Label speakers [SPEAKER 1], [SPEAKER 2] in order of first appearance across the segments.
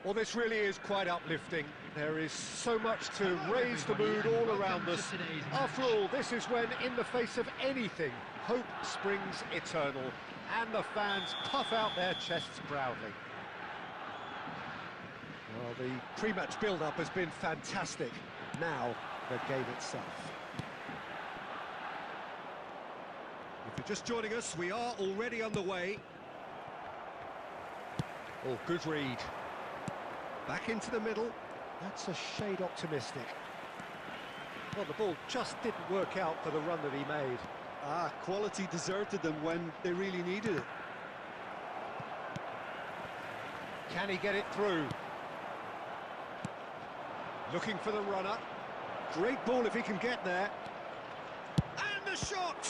[SPEAKER 1] Well, this really is quite uplifting. There is so much to raise the mood all around us. After all, this is when, in the face of anything, hope springs eternal, and the fans puff out their chests proudly. Well, the pre-match build-up has been fantastic. Now, the game itself. If you're just joining us, we are already underway. Oh, good read. Back into the middle. That's a shade optimistic. Well, the ball just didn't work out for the run that he made.
[SPEAKER 2] Quality deserted them when they really needed it.
[SPEAKER 1] Can he get it through? Looking for the runner. Great ball if he can get there. And the shot!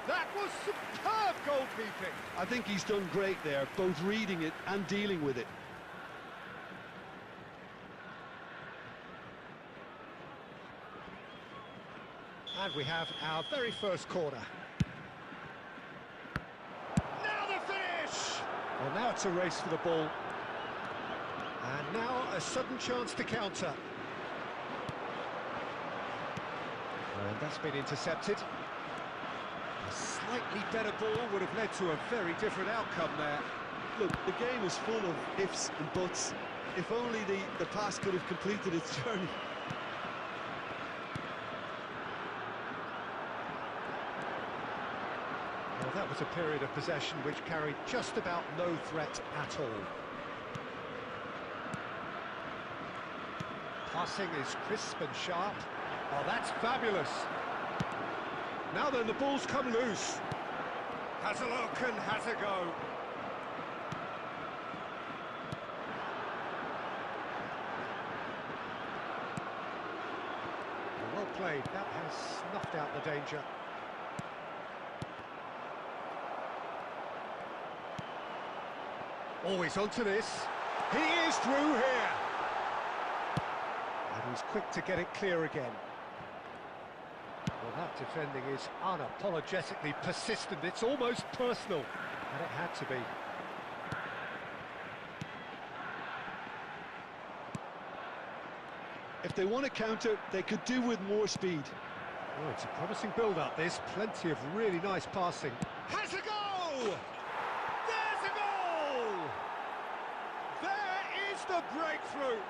[SPEAKER 1] That was superb goalkeeping.
[SPEAKER 2] I think he's done great there, both reading it and dealing with it.
[SPEAKER 1] And we have our very first corner. Now the finish! Well, now it's a race for the ball. And now a sudden chance to counter. And that's been intercepted. A slightly better ball would have led to a very different outcome there.
[SPEAKER 2] Look, the game is full of ifs and buts. If only the pass could have completed its journey.
[SPEAKER 1] Well, that was a period of possession which carried just about no threat at all. Passing is crisp and sharp. Oh, that's fabulous. Now then, the ball's come loose. Has a look and has a go. Well played. That has snuffed out the danger. Always onto this. He is through here. And he's quick to get it clear again. Well, that defending is unapologetically persistent. It's almost personal. And it had to be.
[SPEAKER 2] If they want to counter, they could do with more speed.
[SPEAKER 1] Oh, it's a promising build-up. There's plenty of really nice passing. Has a goal! There's a goal! There is the breakthrough!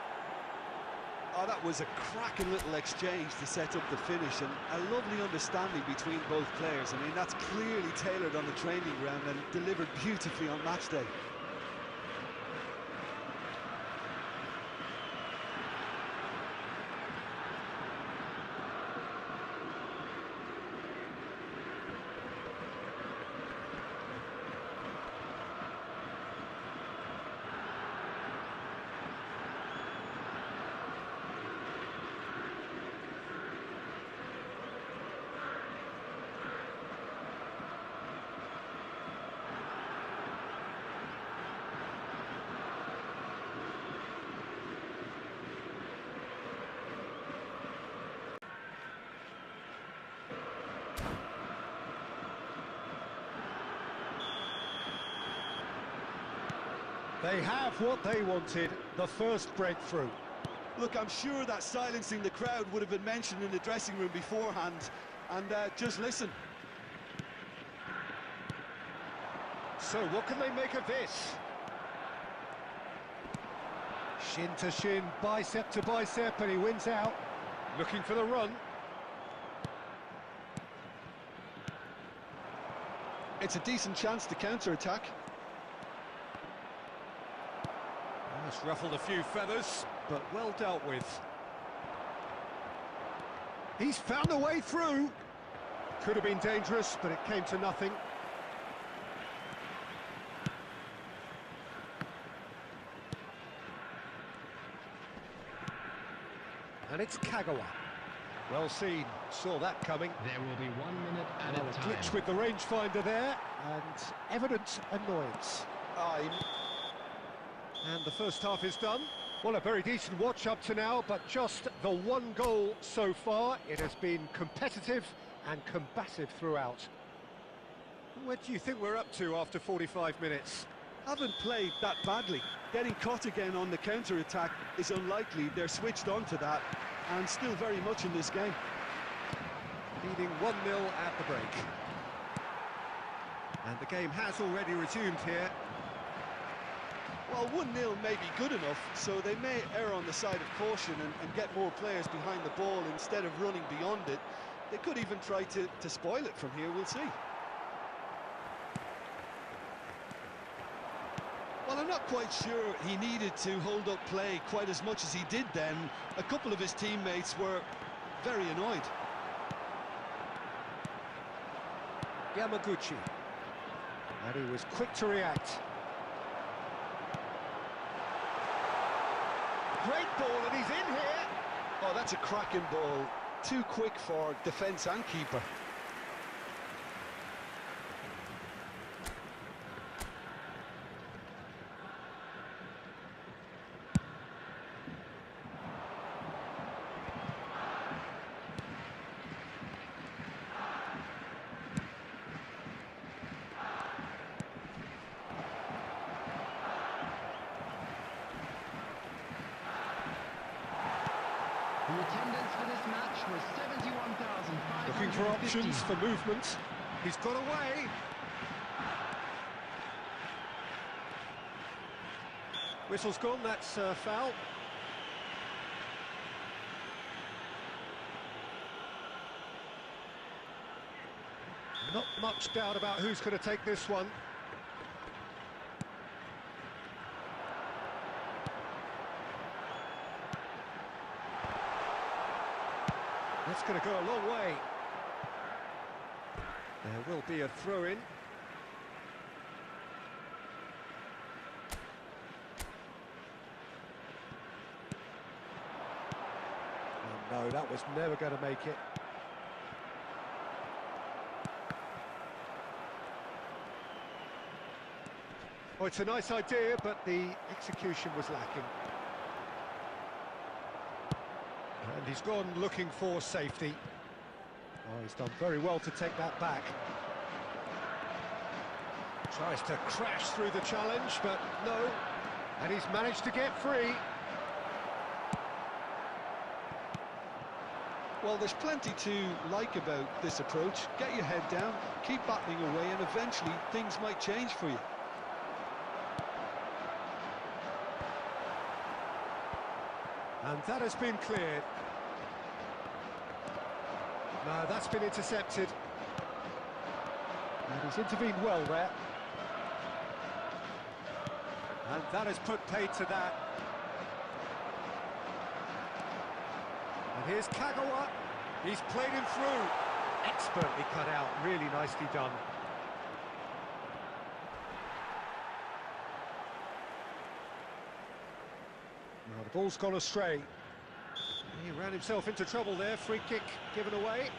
[SPEAKER 2] Oh, that was a cracking little exchange to set up the finish, and a lovely understanding between both players. I mean, that's clearly tailored on the training ground and delivered beautifully on match day.
[SPEAKER 1] They have what they wanted, the first breakthrough.
[SPEAKER 2] Look, I'm sure that silencing the crowd would have been mentioned in the dressing room beforehand, and just listen.
[SPEAKER 1] So what can they make of this? Shin to shin, bicep to bicep, and he wins out. Looking for the run.
[SPEAKER 2] It's a decent chance to counter-attack.
[SPEAKER 1] It's ruffled a few feathers, but well dealt with. He's found a way through. Could have been dangerous, but it came to nothing. And it's Kagawa. Well seen, saw that coming.
[SPEAKER 3] There will be 1 minute at a time.
[SPEAKER 1] Glitch with the rangefinder there, and evident annoyance. And the first half is done. Well, a very decent watch up to now, but just the one goal so far. It has been competitive and combative throughout. Where do you think we're up to after 45 minutes?
[SPEAKER 2] haven't played that badly. Getting caught again on the counter-attack is unlikely. They're switched on to that and still very much in this game.
[SPEAKER 1] Leading 1-0 at the break. And the game has already resumed here.
[SPEAKER 2] Well, 1-0 may be good enough, so they may err on the side of caution and get more players behind the ball instead of running beyond it. They could even try to spoil it from here, we'll see. Well, I'm not quite sure he needed to hold up play quite as much as he did then. A couple of his teammates were very annoyed.
[SPEAKER 1] Yamaguchi. And he was quick to react. Great ball, and he's in here.
[SPEAKER 2] Oh, that's a cracking ball. Too quick for defence and keeper.
[SPEAKER 3] The attendance for this match was 71,550.
[SPEAKER 1] Looking for options for movement. He's got away. Whistle's gone, that's foul. Not much doubt about who's going to take this one. That's going to go a long way. There will be a throw-in. Oh, no, that was never going to make it. Oh, it's a nice idea, but the execution was lacking. And he's gone looking for safety. Oh, he's done very well to take that back. Tries to crash through the challenge, but no. And he's managed to get free.
[SPEAKER 2] Well, there's plenty to like about this approach. Get your head down, keep battling away, and eventually things might change for you.
[SPEAKER 1] And that has been cleared. No, that's been intercepted. And he's intervened well there. And that has put paid to that. And here's Kagawa. He's played him through. Expertly cut out, really nicely done. Now the ball's gone astray. He ran himself into trouble there, free kick given away.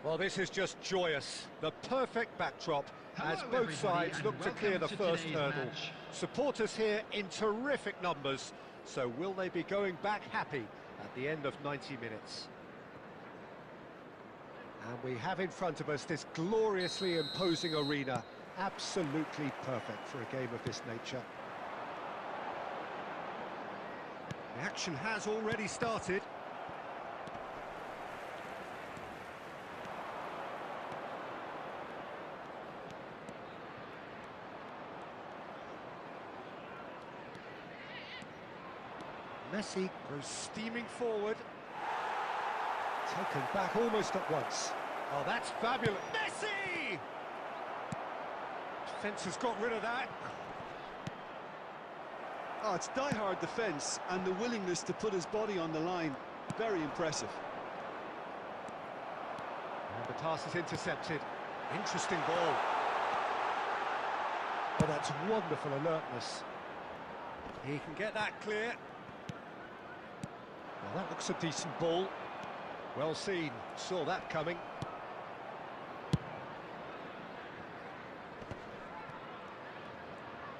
[SPEAKER 1] Well, this is just joyous. The perfect backdrop as
[SPEAKER 3] Hello,
[SPEAKER 1] both sides
[SPEAKER 3] everybody,
[SPEAKER 1] look
[SPEAKER 3] and
[SPEAKER 1] to clear the
[SPEAKER 3] welcome to
[SPEAKER 1] first
[SPEAKER 3] today's
[SPEAKER 1] hurdle.
[SPEAKER 3] match.
[SPEAKER 1] Supporters here in terrific numbers, so will they be going back happy at the end of 90 minutes? And we have in front of us this gloriously imposing arena, absolutely perfect for a game of this nature. The action has already started. Messi goes steaming forward. Taken back almost at once. Oh, that's fabulous. Messi! Defence has got rid of that.
[SPEAKER 2] Oh, it's die-hard defence and the willingness to put his body on the line. Very impressive.
[SPEAKER 1] And the pass is intercepted. Interesting ball. Oh, that's wonderful alertness. He can get that clear. Well, that looks a decent ball. Well seen, saw that coming.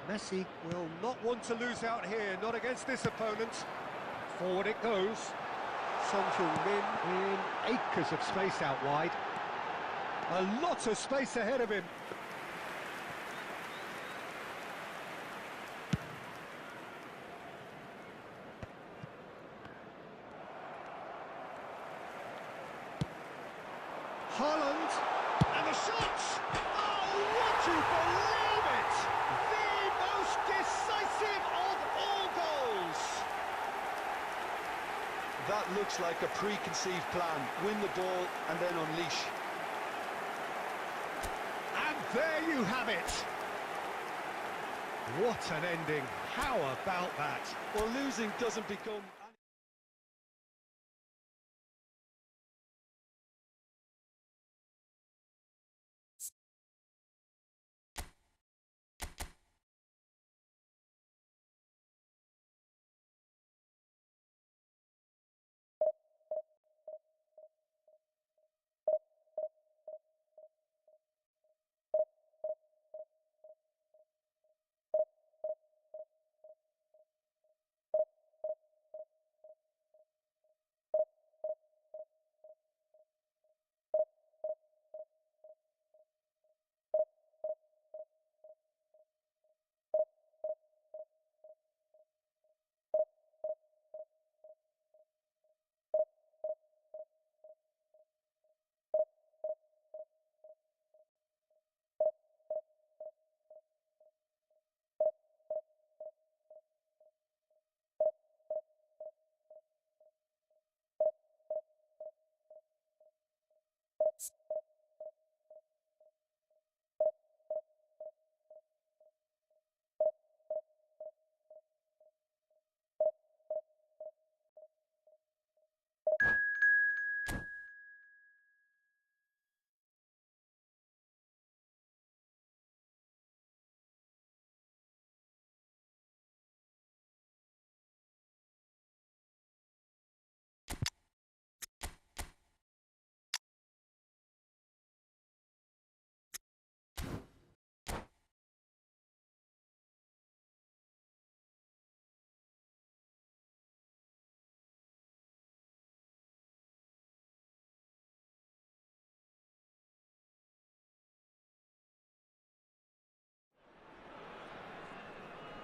[SPEAKER 1] Messi will not want to lose out here, not against this opponent. Forward it goes. Son Heung-min in acres of space out wide. A lot of space ahead of him. Haaland, and the shot! Oh, would you believe it? The most decisive of all goals!
[SPEAKER 2] That looks like a preconceived plan. Win the ball and then unleash.
[SPEAKER 1] And there you have it! What an ending, how about that?
[SPEAKER 2] Well, losing doesn't become...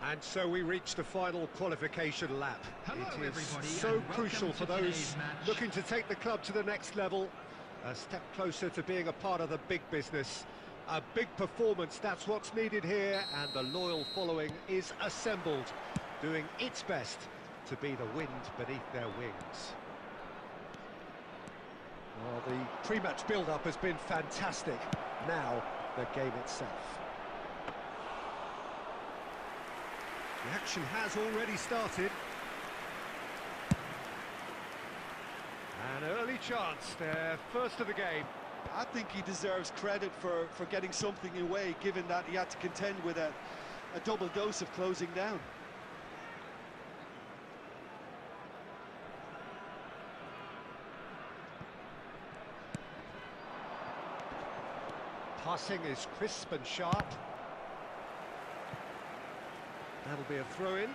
[SPEAKER 1] And so we reach the final qualification lap.
[SPEAKER 3] Hello,
[SPEAKER 1] It is
[SPEAKER 3] everybody,
[SPEAKER 1] so
[SPEAKER 3] and
[SPEAKER 1] crucial
[SPEAKER 3] welcome
[SPEAKER 1] for
[SPEAKER 3] to
[SPEAKER 1] those
[SPEAKER 3] today's match.
[SPEAKER 1] looking to take the club to the next level, a step closer to being a part of the big business. A big performance, that's what's needed here, and the loyal following is assembled, doing its best to be the wind beneath their wings. Well, the pre-match build-up has been fantastic. Now, the game itself. The action has already started. An early chance, their first of the game.
[SPEAKER 2] I think he deserves credit for getting something away, given that he had to contend with a double dose of closing down.
[SPEAKER 1] Passing is crisp and sharp. That'll be a throw-in.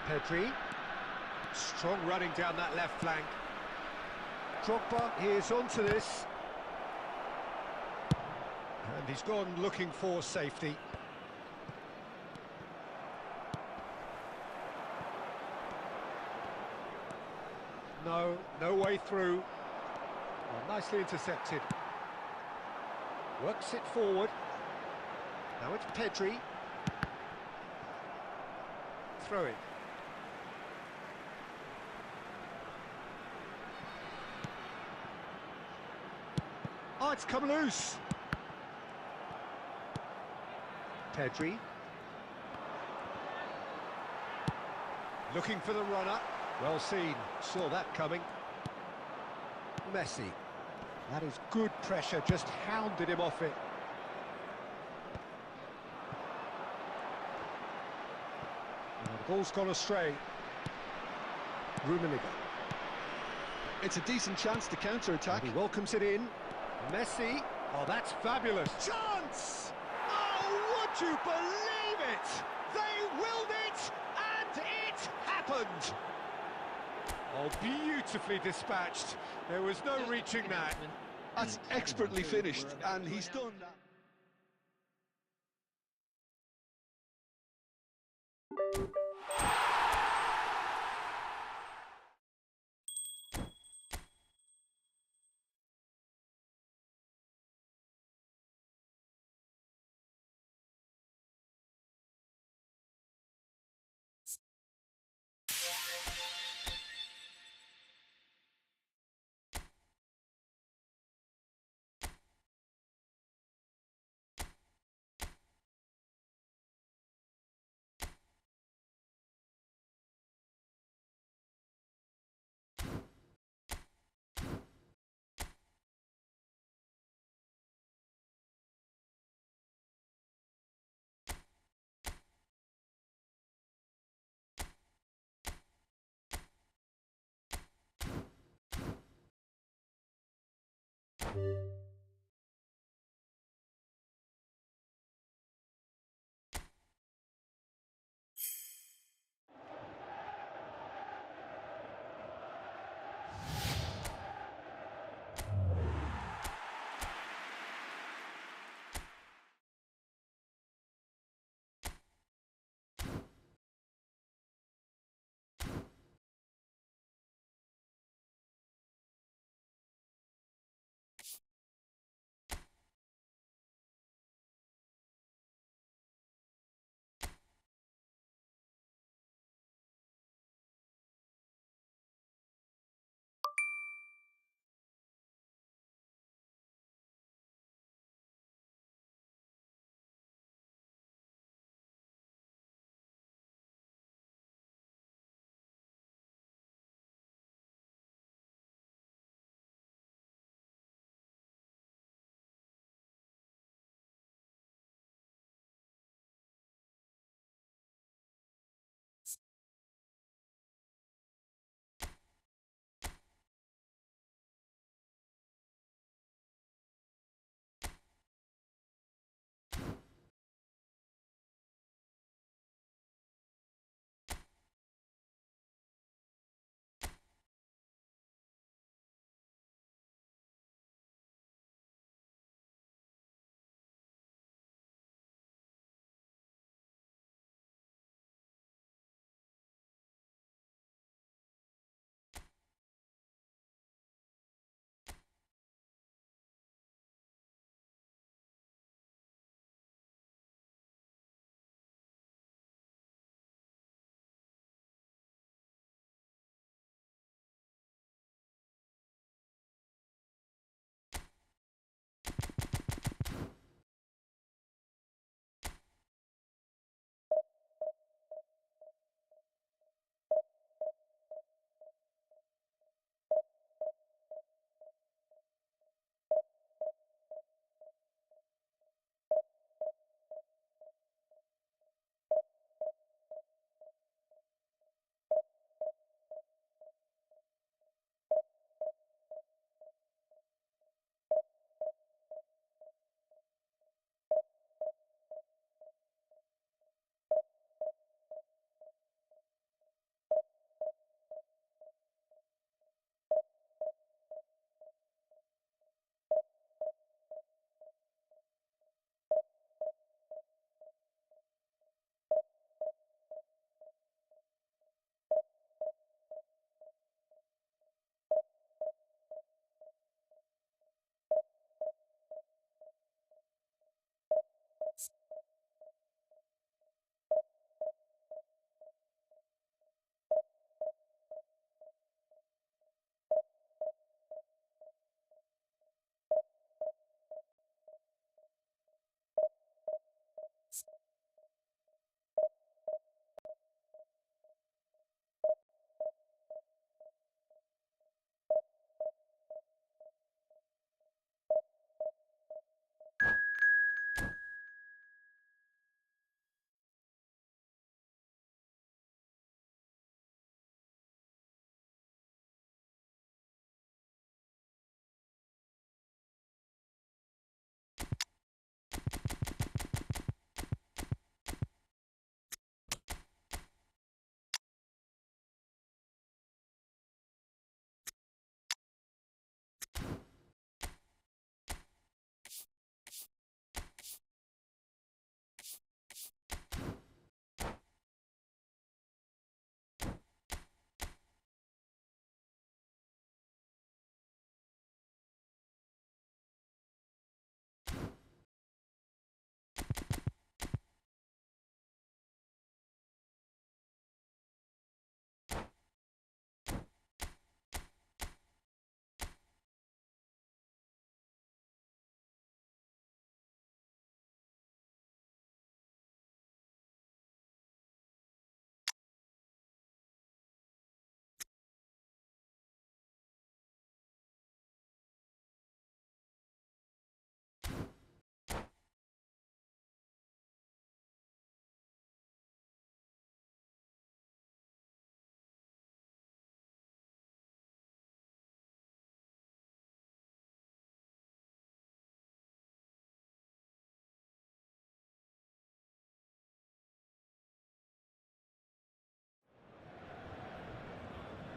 [SPEAKER 1] Pedri. Strong running down that left flank. Drogba is onto this. And he's gone looking for safety. No way through. Well, nicely intercepted. Works it forward. Now it's Pedri. Throw it. Oh, it's come loose. Pedri. Looking for the runner. Well seen. Saw that coming. Messi. That is good pressure. Just hounded him off it. Well, the ball's gone astray. Rummenigge.
[SPEAKER 2] It's a decent chance to counter-attack.
[SPEAKER 1] He welcomes it in. Messi. Oh, that's fabulous. Chance! Oh, would you believe it? They willed it, and it happened. Oh, beautifully dispatched. There was no reaching that.
[SPEAKER 2] That's expertly finished, and he's done that.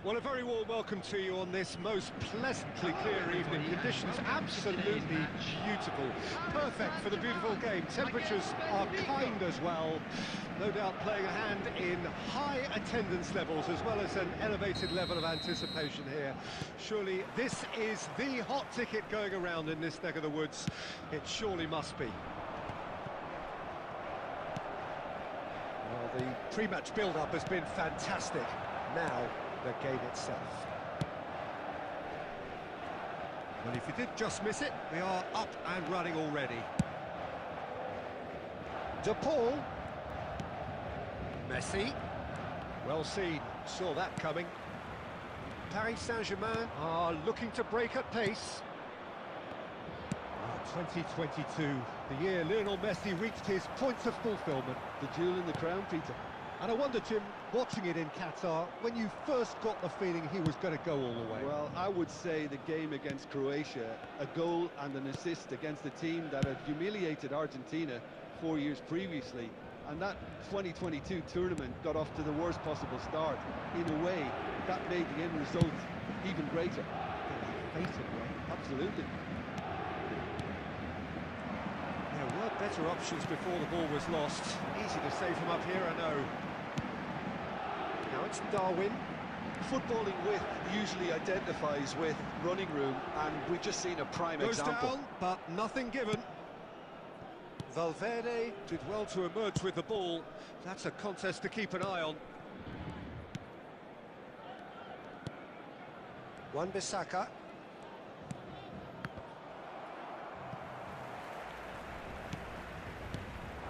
[SPEAKER 1] Well, a very warm welcome to you on this most pleasantly clear evening. Conditions absolutely beautiful. Perfect for the beautiful game. Temperatures are kind as well. No doubt playing a hand in high attendance levels as well as an elevated level of anticipation here. Surely this is the hot ticket going around in this neck of the woods. It surely must be. Well, the pre-match build-up has been fantastic. Now, the game itself. Well, if you did just miss it, we are up and running already. De Paul. Messi. Well seen, saw that coming. Paris Saint-Germain are looking to break at pace. 2022, the year Lionel Messi reached his points of fulfilment.
[SPEAKER 2] The jewel in the crown, Peter.
[SPEAKER 1] And I wonder, Jim, watching it in Qatar, when you first got the feeling he was going to go all the way?
[SPEAKER 2] Well, I would say the game against Croatia, a goal and an assist against a team that had humiliated Argentina 4 years previously, and that 2022 tournament got off to the worst possible start. In a way, that made the end result even greater. Absolutely.
[SPEAKER 1] There were better options before the ball was lost. Easy to say from up here, I know. Now it's Darwin.
[SPEAKER 2] Footballing width usually identifies with running room, and we've just seen a prime example.
[SPEAKER 1] Goes down, but nothing given. Valverde did well to emerge with the ball. That's a contest to keep an eye on. Wan-Bissaka.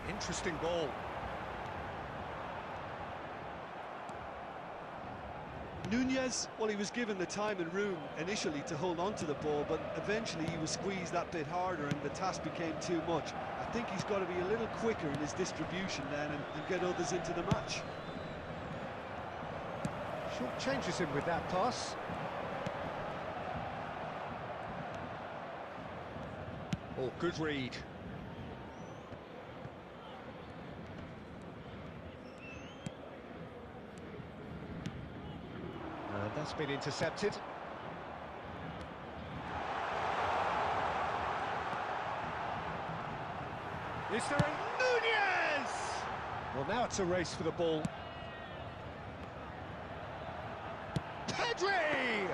[SPEAKER 1] Interesting ball.
[SPEAKER 2] Nunez, well, he was given the time and room initially to hold on to the ball, but eventually he was squeezed that bit harder and the task became too much. I think he's got to be a little quicker in his distribution then and get others into the match.
[SPEAKER 1] Short changes him with that pass. Oh, good read. And that's been intercepted. Is there a Nunez? Well, now it's a race for the ball. Pedri!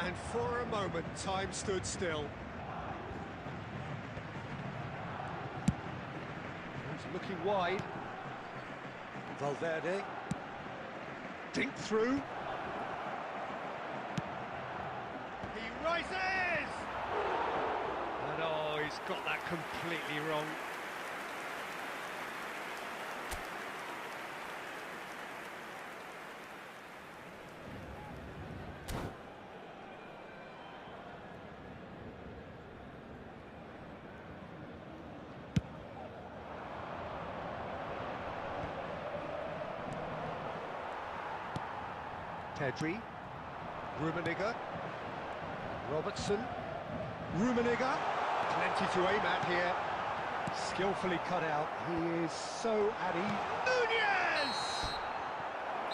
[SPEAKER 1] And for a moment, time stood still. He's looking wide. Valverde. Dink through. He rises! And oh, he's got that completely wrong. Pedri, Rummenigge, Robertson, Rummenigge, plenty to aim at here, skillfully cut out, he is so at ease. Nunez!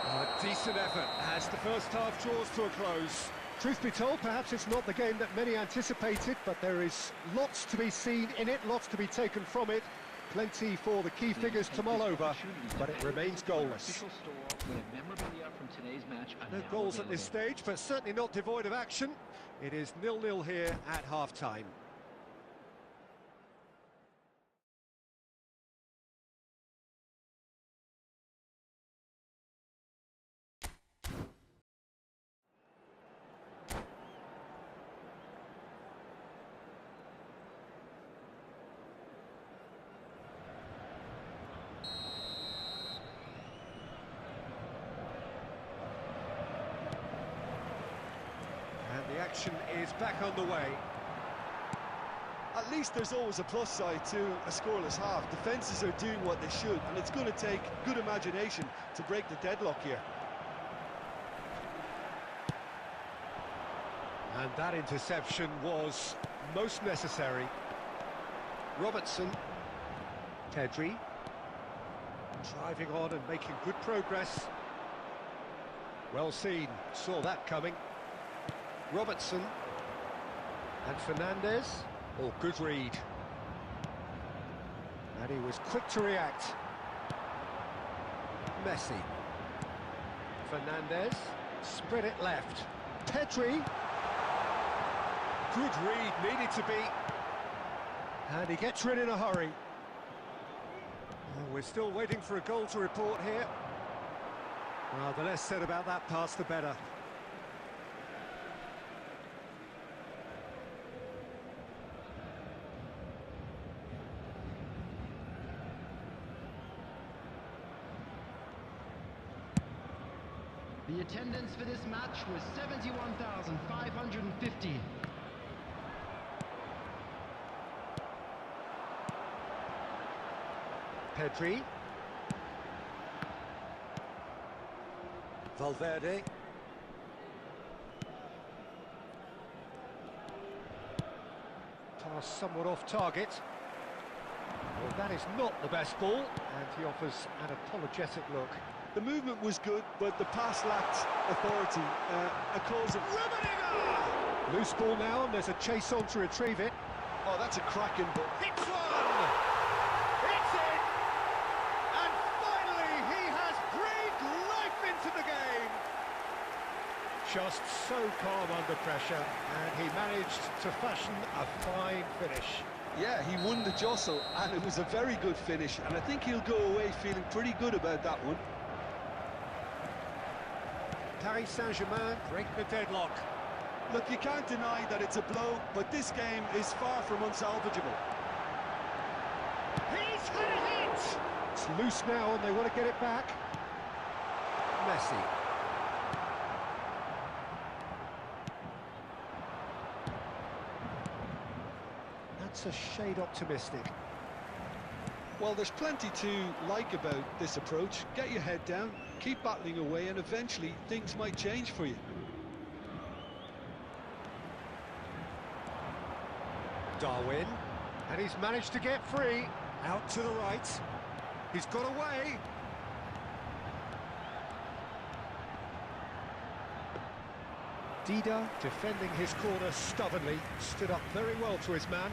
[SPEAKER 1] A decent effort as the first half draws to a close. Truth be told, perhaps it's not the game that many anticipated, but there is lots to be seen in it, lots to be taken from it. Plenty for the key figures to mull over, but it remains goalless. No goals at this stage, but certainly not devoid of action. It is 0-0 here at half-time. The action is back on the way.
[SPEAKER 2] At least there's always a plus side to a scoreless half. Defences are doing what they should, and it's going to take good imagination to break the deadlock here.
[SPEAKER 1] And that interception was most necessary. Robertson, Pedri, driving on and making good progress. Well seen, saw that coming. Robertson. And Fernandez. Oh, good read. And he was quick to react. Messi. Fernandez. Spread it left. Pedri. Good read, needed to be. And he gets rid in a hurry. Oh, we're still waiting for a goal to report here. Well, the less said about that pass, the better.
[SPEAKER 3] The attendance for this match was 71,550.
[SPEAKER 1] Pedri. Valverde. Pass somewhat off target. Well, that is not the best ball, and he offers an apologetic look.
[SPEAKER 2] The movement was good, but the pass lacked authority. A cause of...
[SPEAKER 1] Loose ball now, and there's a chase on to retrieve it.
[SPEAKER 2] Oh, that's a cracking ball.
[SPEAKER 1] Hits one! It's in! And finally, he has breathed life into the game! Just so calm under pressure, and he managed to fashion a fine finish.
[SPEAKER 2] Yeah, he won the jostle, and it was a very good finish, and I think he'll go away feeling pretty good about that one.
[SPEAKER 1] Paris Saint-Germain break the deadlock.
[SPEAKER 2] Look, you can't deny that it's a blow, but this game is far from unsalvageable.
[SPEAKER 1] He's had a hit! It's loose now, and they want to get it back. Messi. That's a shade optimistic.
[SPEAKER 2] Well, there's plenty to like about this approach. Get your head down, keep battling away, and eventually things might change for you.
[SPEAKER 1] Darwin, and he's managed to get free. Out to the right. He's got away. Dida, defending his corner stubbornly, stood up very well to his man.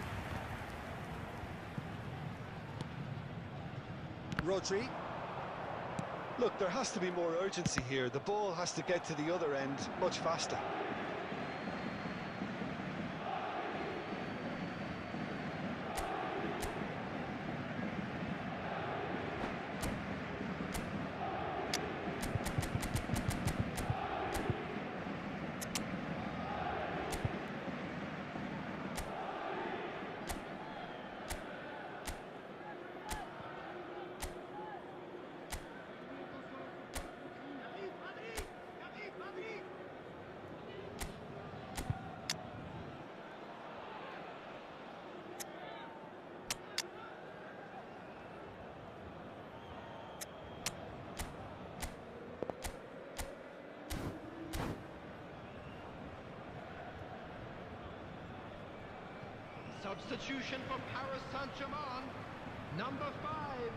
[SPEAKER 1] Rodri.
[SPEAKER 2] Look, there has to be more urgency here. The ball has to get to the other end much faster.
[SPEAKER 3] Substitution for Paris Saint-Germain. Number 5,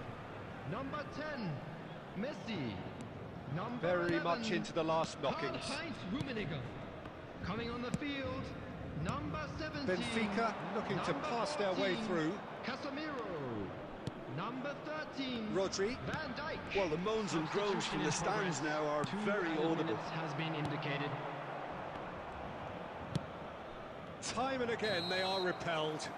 [SPEAKER 3] number 10, Messi. Number
[SPEAKER 1] Very
[SPEAKER 3] 11,
[SPEAKER 1] much into the last knockings.
[SPEAKER 3] Karl-Heinz Rummenigge. Coming on the field, number 17.
[SPEAKER 1] Benfica looking to
[SPEAKER 3] number
[SPEAKER 1] pass their way
[SPEAKER 3] 14,
[SPEAKER 1] through.
[SPEAKER 3] Casemiro. Number 13,
[SPEAKER 1] Rodri.
[SPEAKER 3] Van Dijk.
[SPEAKER 2] Well, the moans and groans from the stands now are very audible.
[SPEAKER 3] Has been indicated.
[SPEAKER 1] Time and again they are repelled.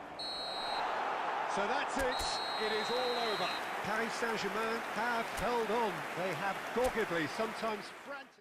[SPEAKER 1] So that's it. It is all over. Paris Saint-Germain have held on. They have doggedly, sometimes frantically.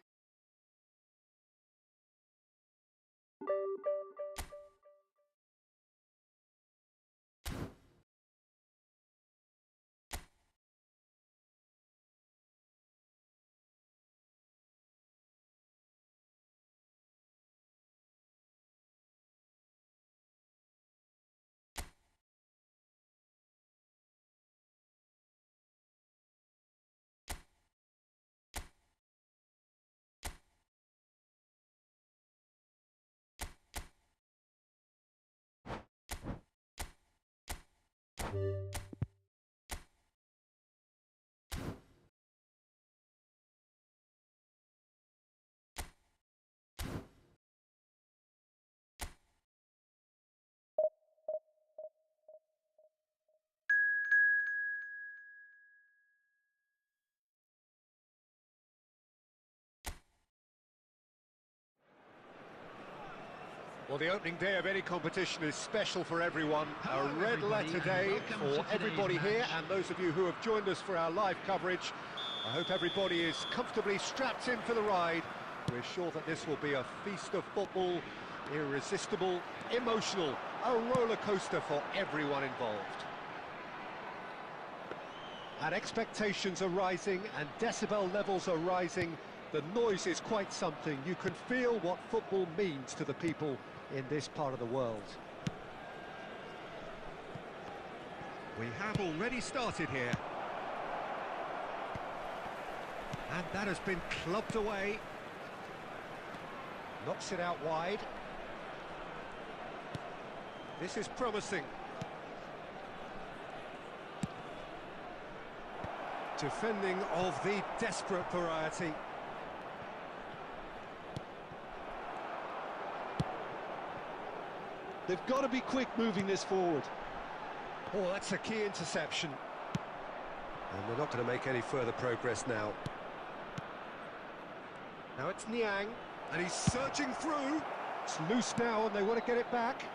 [SPEAKER 1] Well, the opening day of any competition is special for everyone.
[SPEAKER 3] Hello,
[SPEAKER 1] A red
[SPEAKER 3] everybody,
[SPEAKER 1] letter
[SPEAKER 3] and
[SPEAKER 1] day
[SPEAKER 3] welcome
[SPEAKER 1] for
[SPEAKER 3] to
[SPEAKER 1] everybody
[SPEAKER 3] today's
[SPEAKER 1] here
[SPEAKER 3] match.
[SPEAKER 1] and those of you who have joined us for our live coverage. I hope everybody is comfortably strapped in for the ride. We're sure that this will be a feast of football, irresistible, emotional, a roller coaster for everyone involved. And expectations are rising and decibel levels are rising. The noise is quite something. You can feel what football means to the people in this part of the world. We have already started here. And that has been clubbed away. Knocks it out wide. This is promising. Defending of the desperate variety.
[SPEAKER 2] They've got to be quick moving this forward.
[SPEAKER 1] Oh, that's a key interception. And they're not going to make any further progress now. Now it's Niang, and he's searching through. It's loose now, and they want to get it back.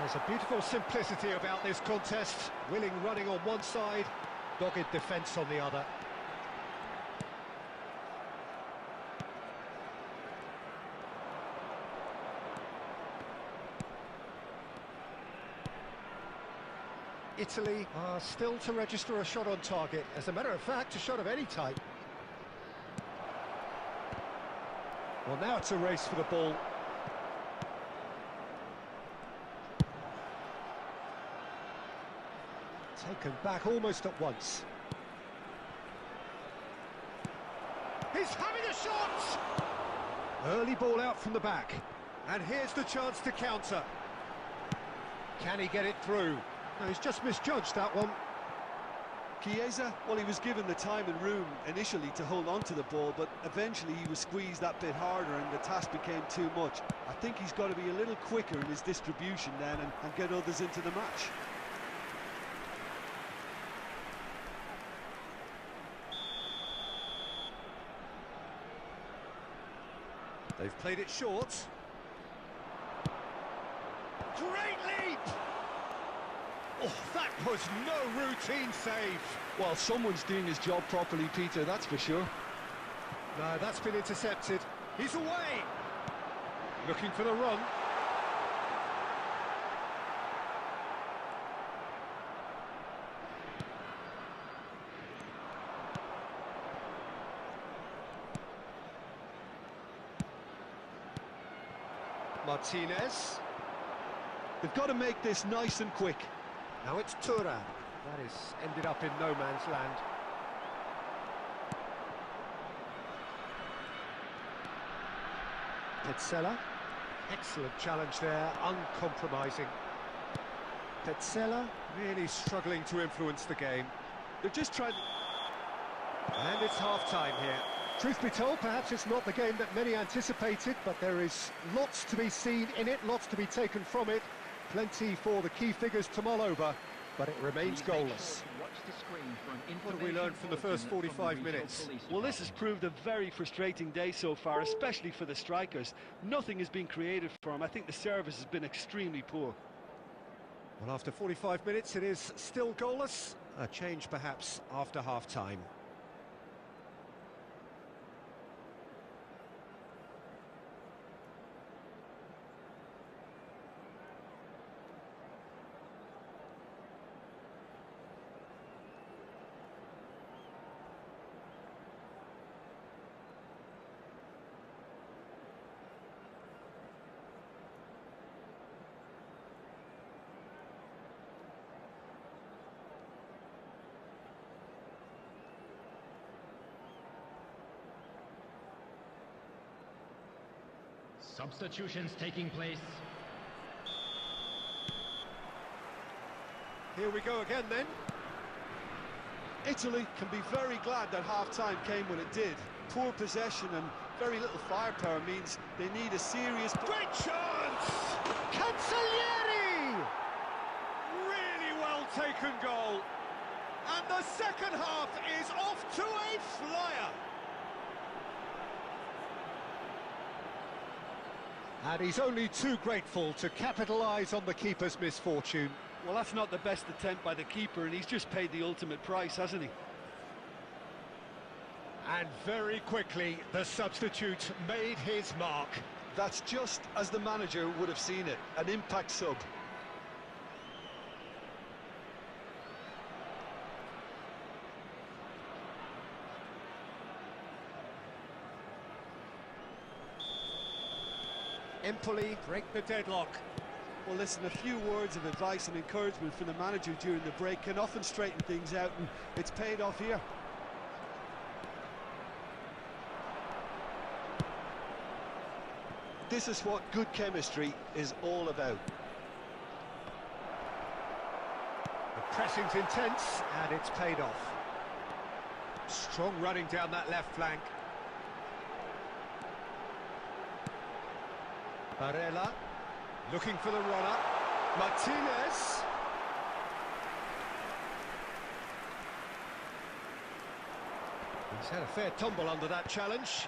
[SPEAKER 1] There's a beautiful simplicity about this contest. Willing running on one side, dogged defence on the other. Italy are still to register a shot on target. As a matter of fact, a shot of any type. Well, now it's a race for the ball. Taken back almost at once. He's having a shot! Early ball out from the back. And here's the chance to counter. Can he get it through? No, he's just misjudged that one.
[SPEAKER 2] Chiesa, well, he was given the time and room initially to hold on to the ball, but eventually he was squeezed that bit harder and the task became too much. I think he's got to be a little quicker in his distribution then and get others into the match.
[SPEAKER 1] They've played it short. Great leap! Oh, that was no routine save.
[SPEAKER 2] Well, someone's doing his job properly, Peter, that's for sure.
[SPEAKER 1] No, that's been intercepted. He's away! Looking for the run. Martinez.
[SPEAKER 2] They've got to make this nice and quick.
[SPEAKER 1] Now it's Thuram. That is ended up in no man's land. Petzela. Excellent challenge there, uncompromising. Petzela really struggling to influence the game.
[SPEAKER 2] They're just trying...
[SPEAKER 1] And it's half-time here. Truth be told, perhaps it's not the game that many anticipated, but there is lots to be seen in it, lots to be taken from it. Plenty for the key figures to mull over, but it remains goalless. What have we learned from the first 45 minutes?
[SPEAKER 2] Well, this has proved a very frustrating day so far, especially for the strikers. Nothing has been created for them. I think the service has been extremely poor.
[SPEAKER 1] Well, after 45 minutes, it is still goalless. A change, perhaps, after half-time.
[SPEAKER 3] Substitutions taking place.
[SPEAKER 1] Here we go again then.
[SPEAKER 2] Italy can be very glad that half-time came when it did. Poor possession and very little firepower means they need a serious...
[SPEAKER 1] Great chance! Cancellieri! Really well taken goal. And the second half is off to a flyer. And he's only too grateful to capitalise on the keeper's misfortune.
[SPEAKER 2] Well, that's not the best attempt by the keeper, and he's just paid the ultimate price, hasn't he?
[SPEAKER 1] And very quickly, the substitute made his mark.
[SPEAKER 2] That's just as the manager would have seen it, an impact sub.
[SPEAKER 1] Empoli break the deadlock.
[SPEAKER 2] Well, listen, a few words of advice and encouragement from the manager during the break can often straighten things out, and it's paid off here. This is what good chemistry is all about.
[SPEAKER 1] The pressing's intense, and it's paid off. Strong running down that left flank. Barella, looking for the runner. Martinez. He's had a fair tumble under that challenge.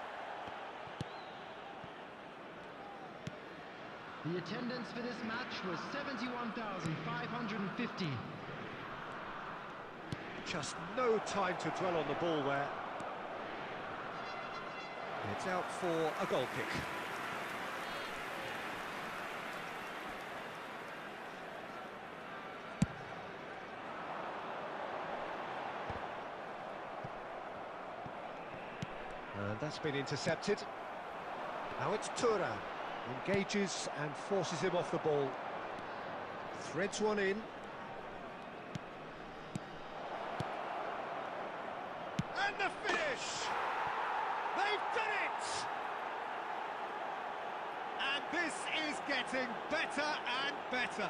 [SPEAKER 3] The attendance for this match was 71,550.
[SPEAKER 1] Just no time to dwell on the ball there. It's out for a goal kick. And that's been intercepted. Now it's Thuram. Engages and forces him off the ball. Threads one in. And the finish! They've done it! And this is getting better and better.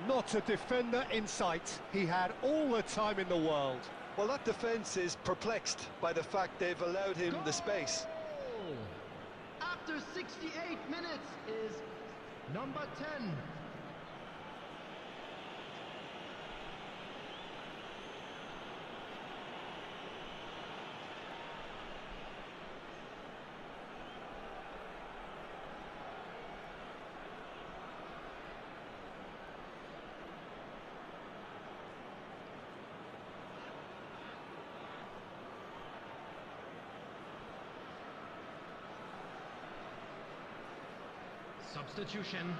[SPEAKER 1] Not a defender in sight. He had all the time in the world.
[SPEAKER 2] Well, that defence is perplexed by the fact they've allowed him the space.
[SPEAKER 3] Goal! After 68 minutes is number 10. Substitution.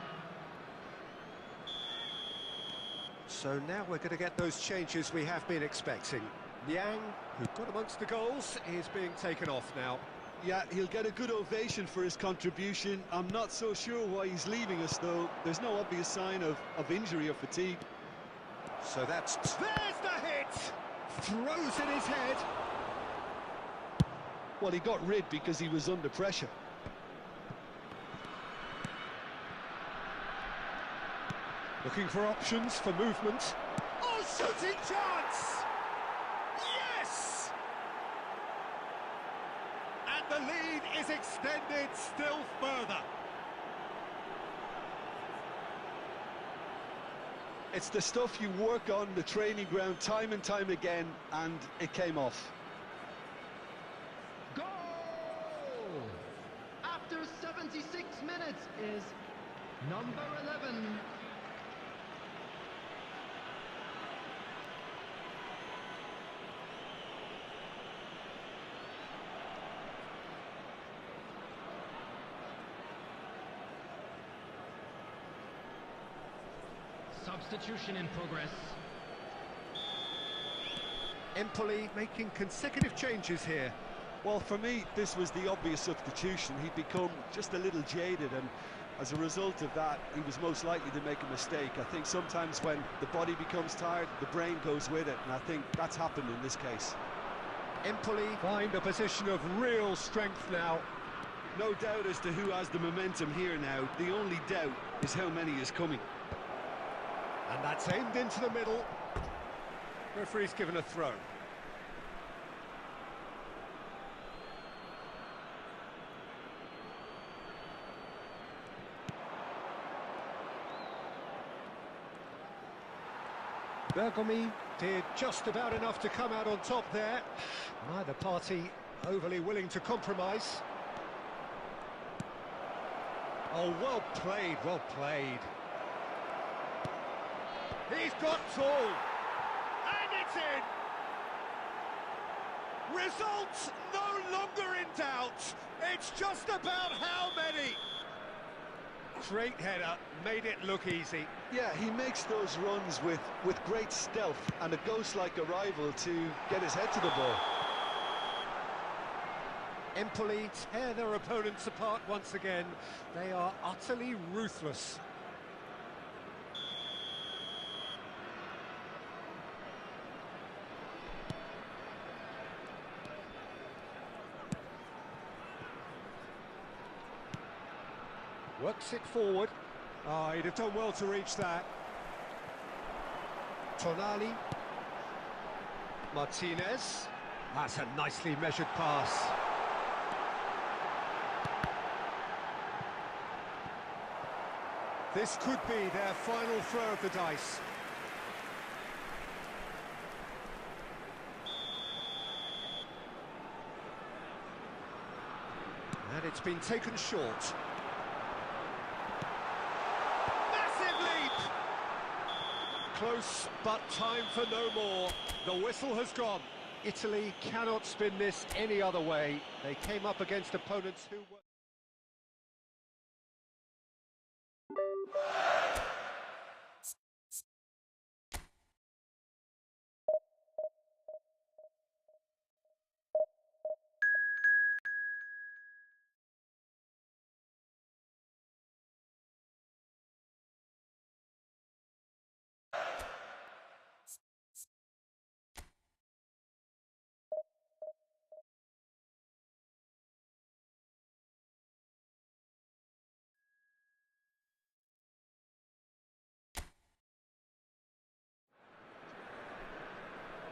[SPEAKER 1] So now we're going to get those changes we have been expecting. Liang, who got amongst the goals, is being taken off now.
[SPEAKER 2] Yeah, he'll get a good ovation for his contribution. I'm not so sure why he's leaving us, though. There's no obvious sign of injury or fatigue.
[SPEAKER 1] So that's... There's the hit! Throws in his head.
[SPEAKER 2] Well, he got rid because he was under pressure.
[SPEAKER 1] Looking for options for movement. Oh, shooting chance! Yes! And the lead is extended still further.
[SPEAKER 2] It's the stuff you work on the training ground time and time again, and it came off.
[SPEAKER 3] Goal! After 76 minutes is number 11. Substitution in progress.
[SPEAKER 1] Empoli making consecutive changes here.
[SPEAKER 2] Well, for me, this was the obvious substitution. He'd become just a little jaded, and as a result of that, he was most likely to make a mistake. I think sometimes when the body becomes tired, the brain goes with it, and I think that's happened in this case.
[SPEAKER 1] Empoli find a position of real strength now.
[SPEAKER 2] No doubt as to who has the momentum here now. The only doubt is how many is coming.
[SPEAKER 1] And that's aimed into the middle. Referee's given a throw. Bergomi did just about enough to come out on top there. Neither party overly willing to compromise. Oh, well played, well played. He's got tall, and it's in! Results no longer in doubt. It's just about how many. Great header, made it look easy.
[SPEAKER 2] Yeah, he makes those runs with great stealth and a ghost-like arrival to get his head to the ball.
[SPEAKER 1] Empoli tear their opponents apart once again. They are utterly ruthless. Works it forward. Oh, he'd have done well to reach that. Tonali. Martinez. That's a nicely measured pass. This could be their final throw of the dice. And it's been taken short. Close, but time for no more. The whistle has gone. Italy cannot spin this any other way. They came up against opponents who were...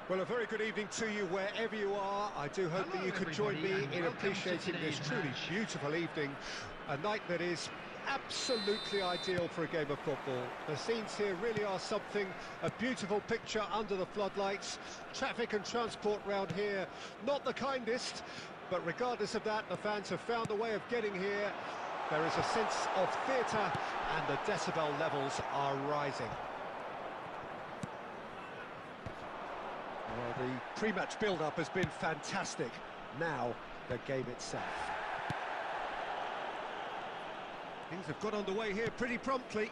[SPEAKER 1] Well, a very good evening to you wherever you are. I do hope that you could join me in appreciating this truly beautiful evening. A night that is absolutely ideal for a game of football. The scenes here really are something, a beautiful picture under the floodlights. Traffic and transport round here, not the kindest, but regardless of that, the fans have found a way of getting here. There is a sense of theatre and the decibel levels are rising. Well, the pre-match build-up has been fantastic. Now, the game itself. Things have got underway here pretty promptly.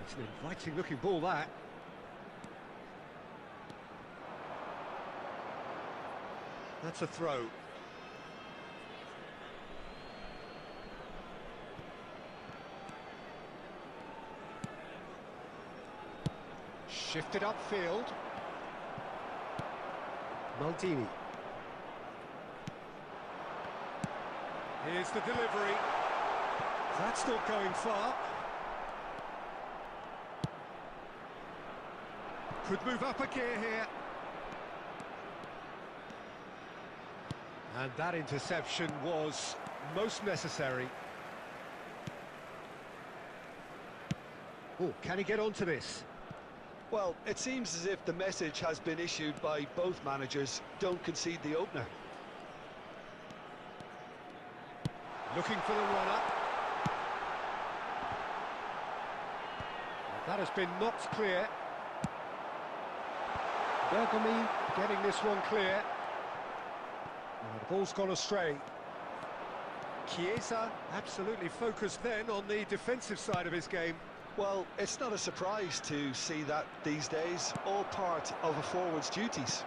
[SPEAKER 1] It's an inviting-looking ball, that. That's a throw. Shifted upfield. Maldini. Here's the delivery. That's not going far. Could move up a gear here. And that interception was most necessary. Oh, can he get onto this?
[SPEAKER 2] Well, it seems as if the message has been issued by both managers. Don't concede the opener.
[SPEAKER 1] Looking for the runner. That has been knocked clear. Bergomi getting this one clear. Oh, the ball's gone astray. Chiesa absolutely focused then on the defensive side of his game.
[SPEAKER 2] Well, it's not a surprise to see that these days, all part of a forward's duties.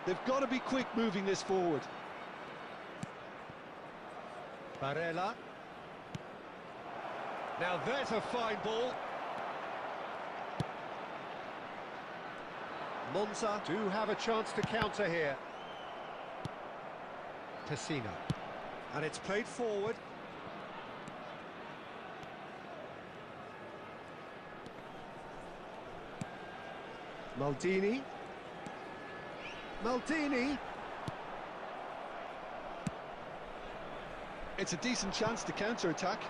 [SPEAKER 2] They've got to be quick moving this forward.
[SPEAKER 1] Barella. Now there's a fine ball. Monza do have a chance to counter here. Pessina. And it's played forward. Maldini. Maldini.
[SPEAKER 2] It's a decent chance to counter-attack.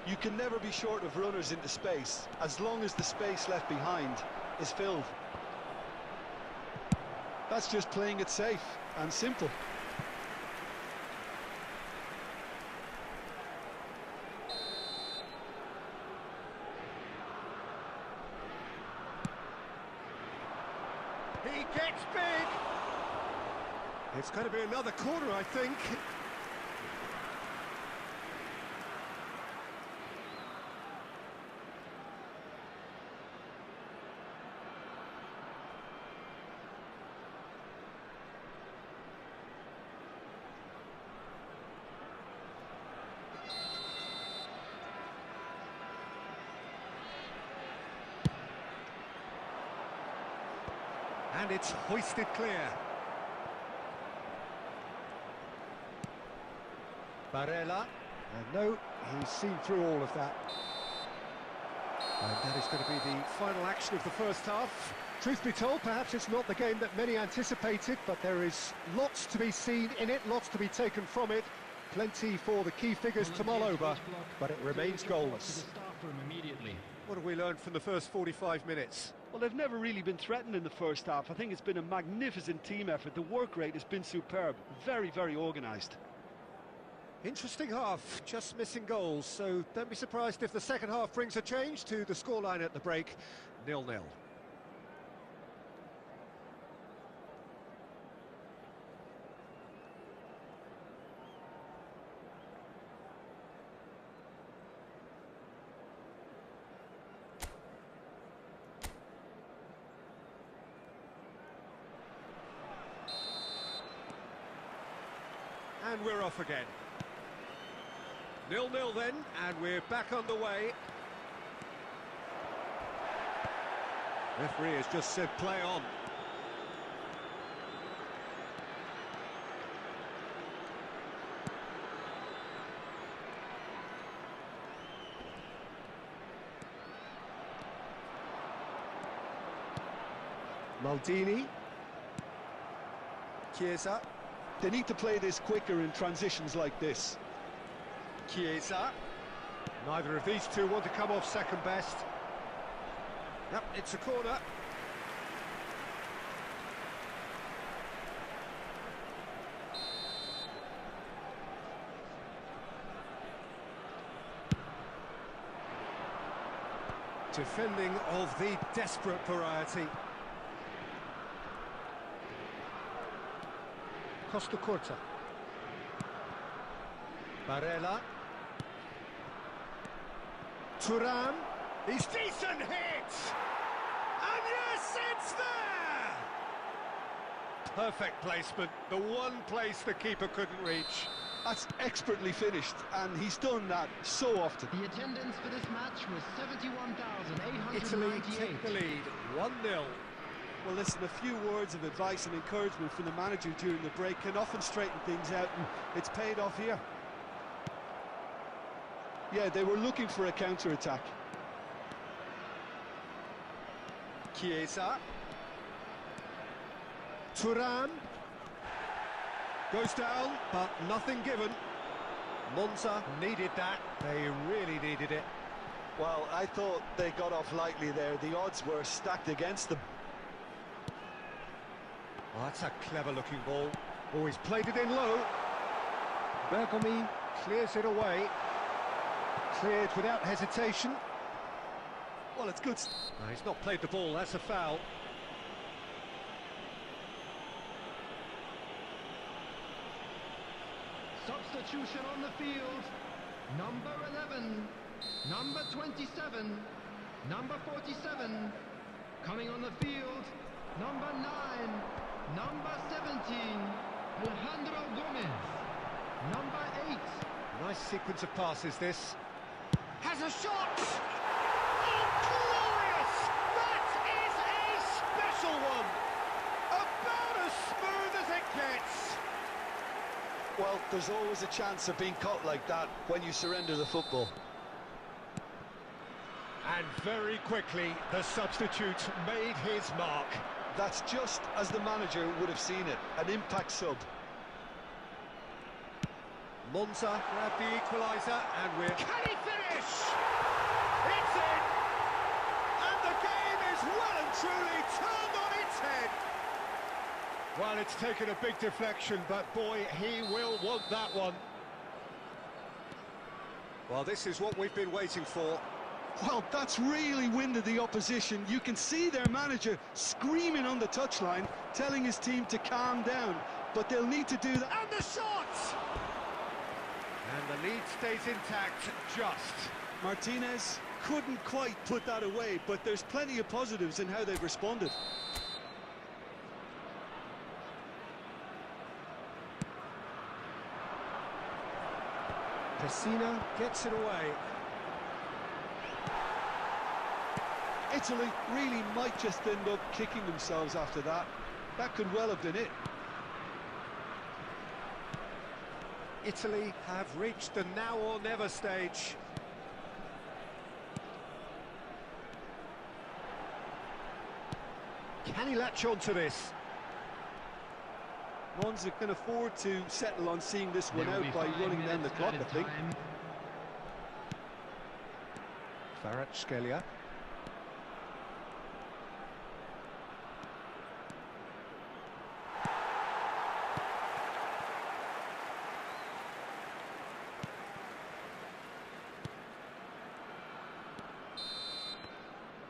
[SPEAKER 2] You can never be short of runners into space, as long as the space left behind is filled. That's just playing it safe and simple.
[SPEAKER 1] He gets big. It's going to be another corner, I think. And it's hoisted clear. Barella. And no, he's seen through all of that. And that is going to be the final action of the first half. Truth be told, perhaps it's not the game that many anticipated, but there is lots to be seen in it, lots to be taken from it. Plenty for the key figures to mull over, but it remains goalless. What have we learned from the first 45 minutes?
[SPEAKER 2] Well, they've never really been threatened in the first half. I think it's been a magnificent team effort. The work rate has been superb. Very, very organised.
[SPEAKER 1] Interesting half, just missing goals, so don't be surprised if the second half brings a change to the scoreline at the break, 0-0. And we're off again. 0-0 then, and we're back underway. Referee has just said play on. Maldini. Chiesa.
[SPEAKER 2] They need to play this quicker in transitions like this.
[SPEAKER 1] Chiesa. Neither of these two want to come off second best. Yep, it's a corner. Defending of the desperate variety. Costa Curta. Barella. Thuram. He's decent hit! And yes, it's there! Perfect placement, the one place the keeper couldn't reach.
[SPEAKER 2] That's expertly finished, and he's done that so often.
[SPEAKER 3] The attendance for this match was 71,898.
[SPEAKER 1] Italy take the lead, 1-0.
[SPEAKER 2] Well, listen, a few words of advice and encouragement from the manager during the break can often straighten things out, and it's paid off here. Yeah, they were looking for a counter-attack.
[SPEAKER 1] Chiesa. Thuram. Goes down, but nothing given. Monza needed that. They really needed it.
[SPEAKER 2] Well, I thought they got off lightly there. The odds were stacked against them.
[SPEAKER 1] Oh, that's a clever-looking ball. Oh, he's played it in low. Bergomi clears it away. Cleared without hesitation.
[SPEAKER 2] Well, it's good.
[SPEAKER 1] No, he's not played the ball, that's a foul.
[SPEAKER 3] Substitution on the field. Number 11, number 27, number 47. Coming on the field, number 9, number 17, Alejandro Gomez. Number 8.
[SPEAKER 1] Nice sequence of passes, this. Has a shot! Oh, glorious! That is a special one! About as smooth as it gets!
[SPEAKER 2] Well, there's always a chance of being caught like that when you surrender the football.
[SPEAKER 1] And very quickly, the substitute made his mark.
[SPEAKER 2] That's just as the manager would have seen it, an impact sub.
[SPEAKER 1] Monza grabbed the equaliser, and we're... Can he finish? It's in! And the game is well and truly turned on its head. Well, it's taken a big deflection, but boy, he will want that one. Well, this is what we've been waiting for.
[SPEAKER 2] Well, that's really winded the opposition. You can see their manager screaming on the touchline, telling his team to calm down, but they'll need to do that.
[SPEAKER 1] And the shot! And the lead stays intact, just.
[SPEAKER 2] Martinez couldn't quite put that away, but there's plenty of positives in how they've responded.
[SPEAKER 1] Pessina gets it away.
[SPEAKER 2] Italy really might just end up kicking themselves after that. That could well have been it.
[SPEAKER 1] Italy have reached the now or never stage. Can he latch on to this?
[SPEAKER 2] Monza can afford to settle on seeing this one out by running down the clock, I think.
[SPEAKER 1] Kvaratskhelia.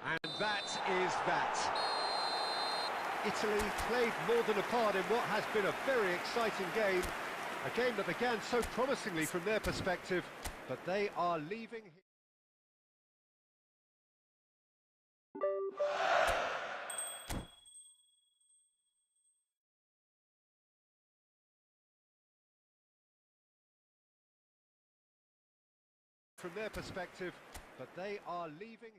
[SPEAKER 1] And that is that. Italy played more than a part in what has been a very exciting game. A game that began so promisingly from their perspective, but they are leaving... from their perspective, but they are leaving...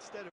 [SPEAKER 2] Instead of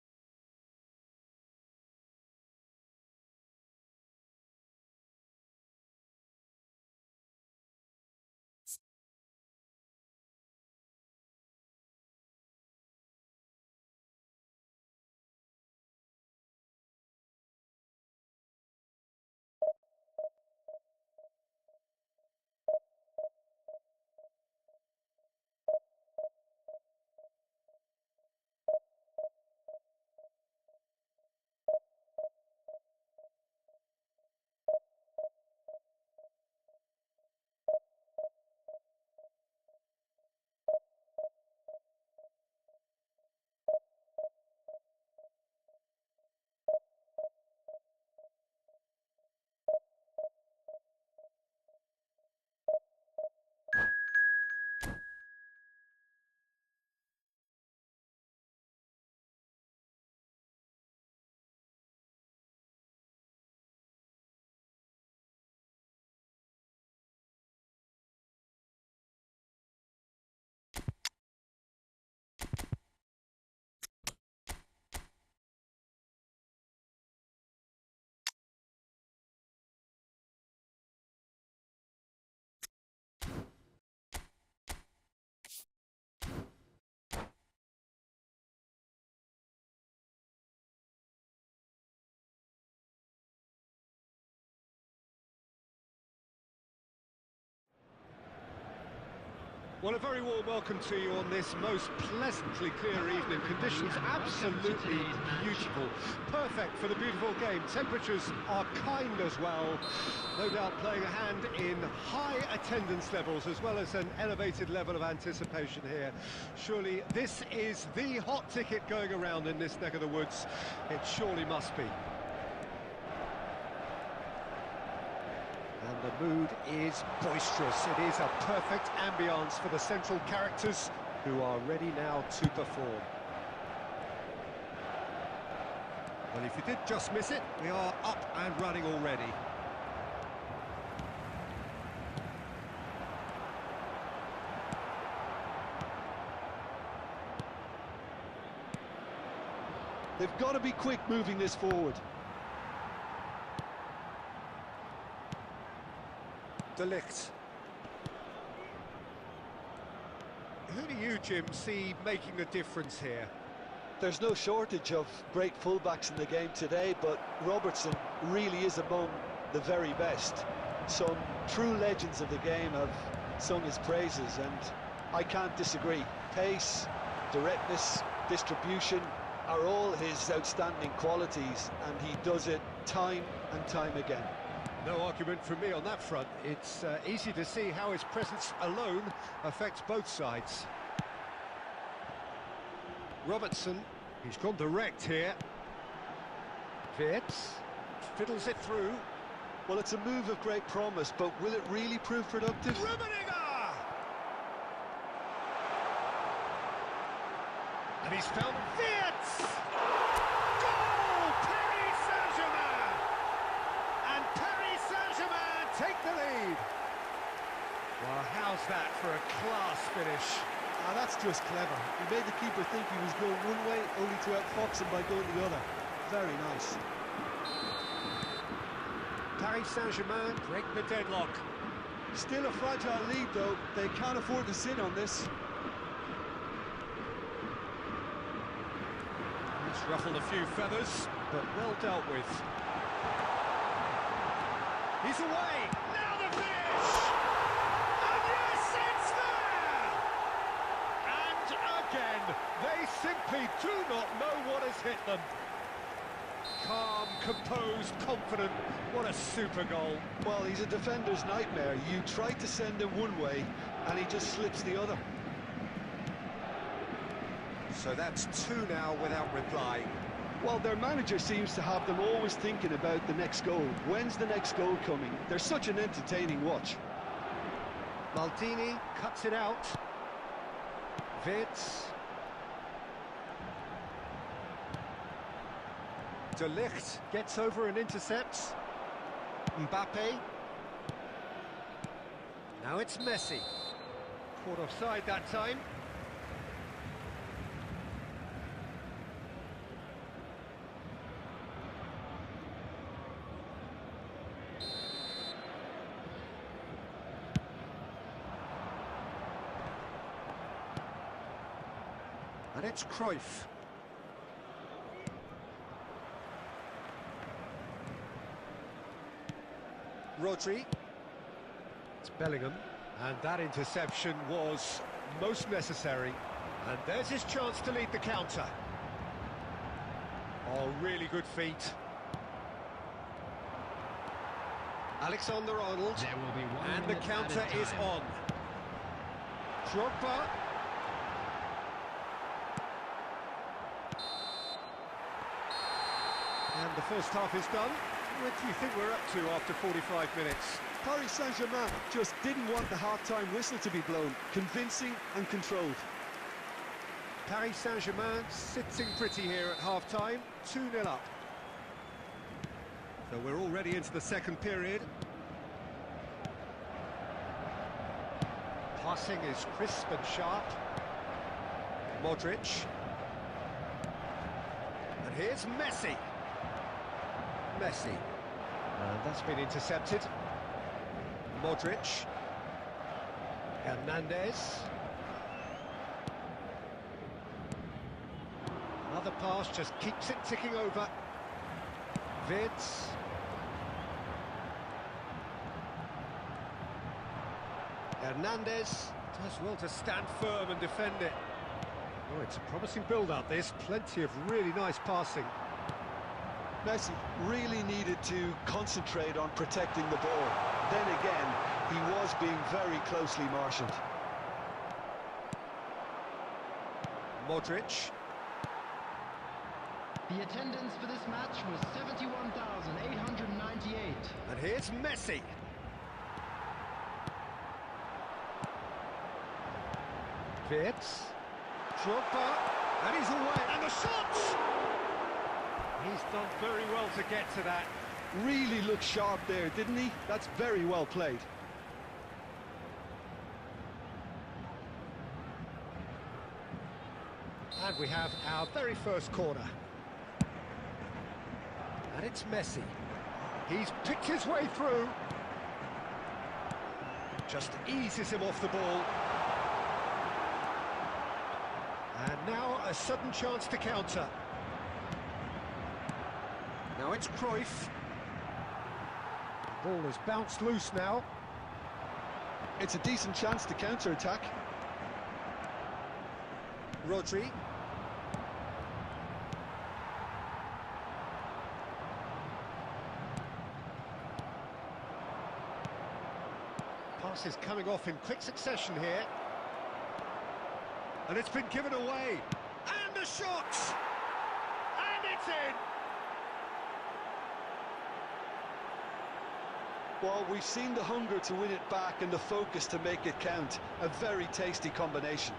[SPEAKER 1] Well, a very warm welcome to you on this most pleasantly clear evening. Conditions absolutely beautiful. Perfect for the beautiful game. Temperatures are kind as well. No doubt playing a hand in high attendance levels as well as an elevated level of anticipation here. Surely this is the hot ticket going around in this neck of the woods. It surely must be. And the mood is boisterous. It is a perfect ambience for the central characters who are ready now to perform. Well, if you did just miss it, we are up and running already.
[SPEAKER 2] they've got to be quick moving this forward.
[SPEAKER 1] De Ligt. Who do you, Jim, see making the difference here?
[SPEAKER 2] There's no shortage of great fullbacks in the game today, but Robertson really is among the very best. Some true legends of the game have sung his praises, and I can't disagree. Pace, directness, distribution are all his outstanding qualities, and he does it time and time again.
[SPEAKER 1] No argument from me on that front. It's easy to see how his presence alone affects both sides. Robertson, he's gone direct here. Wirtz fiddles it through.
[SPEAKER 2] Well, it's a move of great promise, but will it really prove productive?
[SPEAKER 1] Rummenigge! And he's found Wirtz! Goal! Paris Saint-Germain! And Paris Saint-Germain take the lead. Well, how's that for a class finish?
[SPEAKER 4] Ah, that's just clever. He made the keeper think he was going one way, only to outfox him by going the other. Very nice.
[SPEAKER 1] Paris Saint-Germain break the deadlock.
[SPEAKER 4] Still a fragile lead, though. They can't afford to sit on this.
[SPEAKER 1] It's ruffled a few feathers, but well dealt with. He's away! Now the finish! And yes, it's there! And again, they simply do not know what has hit them. Calm, composed, confident. What a super goal.
[SPEAKER 2] Well, he's a defender's nightmare. You try to send him one way, and he just slips the other.
[SPEAKER 1] So that's two now without reply.
[SPEAKER 2] Well, their manager seems to have them always thinking about the next goal. When's the next goal coming? They're such an entertaining watch.
[SPEAKER 1] Maldini cuts it out. Wirtz. De Ligt gets over and intercepts. Mbappe. Now it's Messi. Caught offside that time. And it's Cruyff. Rodri. It's Bellingham. And that interception was most necessary. And there's his chance to lead the counter. Oh, really good feet. Alexander-Arnold.
[SPEAKER 3] There will be one
[SPEAKER 1] And the
[SPEAKER 3] minute
[SPEAKER 1] counter
[SPEAKER 3] added
[SPEAKER 1] is
[SPEAKER 3] time.
[SPEAKER 1] on. Drogba. And the first half is done. What do you think we're up to after 45 minutes?
[SPEAKER 2] Paris Saint-Germain just didn't want the half-time whistle to be blown. Convincing and controlled.
[SPEAKER 1] Paris Saint-Germain sitting pretty here at half-time, 2-0 up. So we're already into the second period. Passing is crisp and sharp. Modric. And here's Messi. Messi. And that's been intercepted. Modric. Hernandez. Another pass just keeps it ticking over. Vids. Hernandez does well to stand firm and defend it. Oh, it's a promising build-up, this. Plenty of really nice passing.
[SPEAKER 2] Messi really needed to concentrate on protecting the ball. Then again, he was being very closely marshalled.
[SPEAKER 1] Modric.
[SPEAKER 3] The attendance for this match was 71,898.
[SPEAKER 1] And here's Messi. Vids. Drogba. And he's away. And the shots! He's done very well to get to that.
[SPEAKER 2] Really looked sharp there, didn't he? That's very well played.
[SPEAKER 1] And we have our very first corner. And it's Messi. He's picked his way through. Just eases him off the ball. And now a sudden chance to counter. Now it's Cruyff. The ball has bounced loose now.
[SPEAKER 2] It's a decent chance to counter-attack.
[SPEAKER 1] Rodri. Pass is coming off in quick succession here. And it's been given away. And the shot! And it's in!
[SPEAKER 2] Well, we've seen the hunger to win it back and the focus to make it count. A very tasty combination.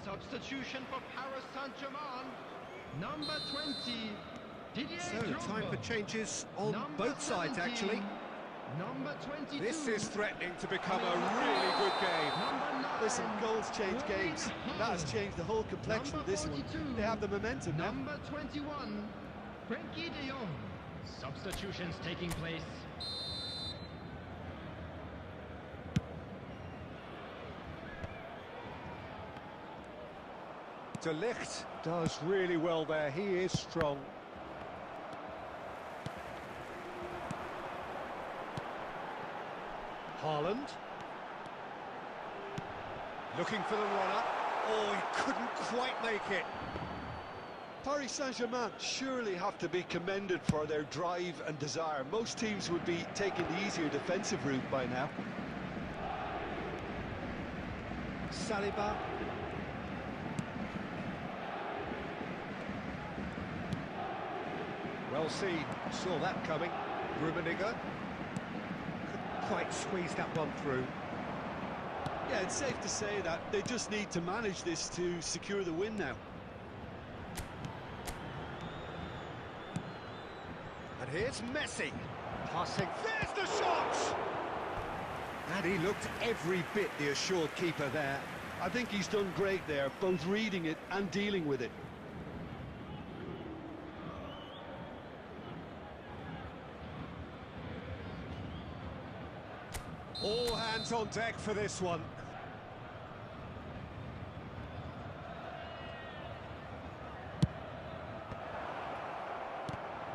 [SPEAKER 3] Substitution for Paris Saint-Germain. Number 20, Didier
[SPEAKER 1] So,
[SPEAKER 3] Drogba.
[SPEAKER 1] time for changes on
[SPEAKER 3] Number
[SPEAKER 1] both sides,
[SPEAKER 3] 17,
[SPEAKER 1] actually.
[SPEAKER 3] Number 22.
[SPEAKER 1] This is threatening to become a really good game.
[SPEAKER 3] Number 9.
[SPEAKER 2] Listen, goals change games. That has changed the whole complexion of this one. They have the momentum now.
[SPEAKER 3] Number 21, Frankie de Jong. Substitutions taking place.
[SPEAKER 1] De Ligt does really well there. He is strong. Haaland. Looking for the runner. Oh, he couldn't quite make it.
[SPEAKER 2] Paris Saint-Germain surely have to be commended for their drive and desire. Most teams would be taking the easier defensive route by now.
[SPEAKER 1] Saliba. Well seen, saw that coming. Rummenigge couldn't quite squeeze that one through.
[SPEAKER 2] Yeah, it's safe to say that they just need to manage this to secure the win now.
[SPEAKER 1] And here's Messi, passing, there's the shot! And he looked every bit the assured keeper there.
[SPEAKER 2] I think he's done great there, both reading it and dealing with it.
[SPEAKER 1] All hands on deck for this one.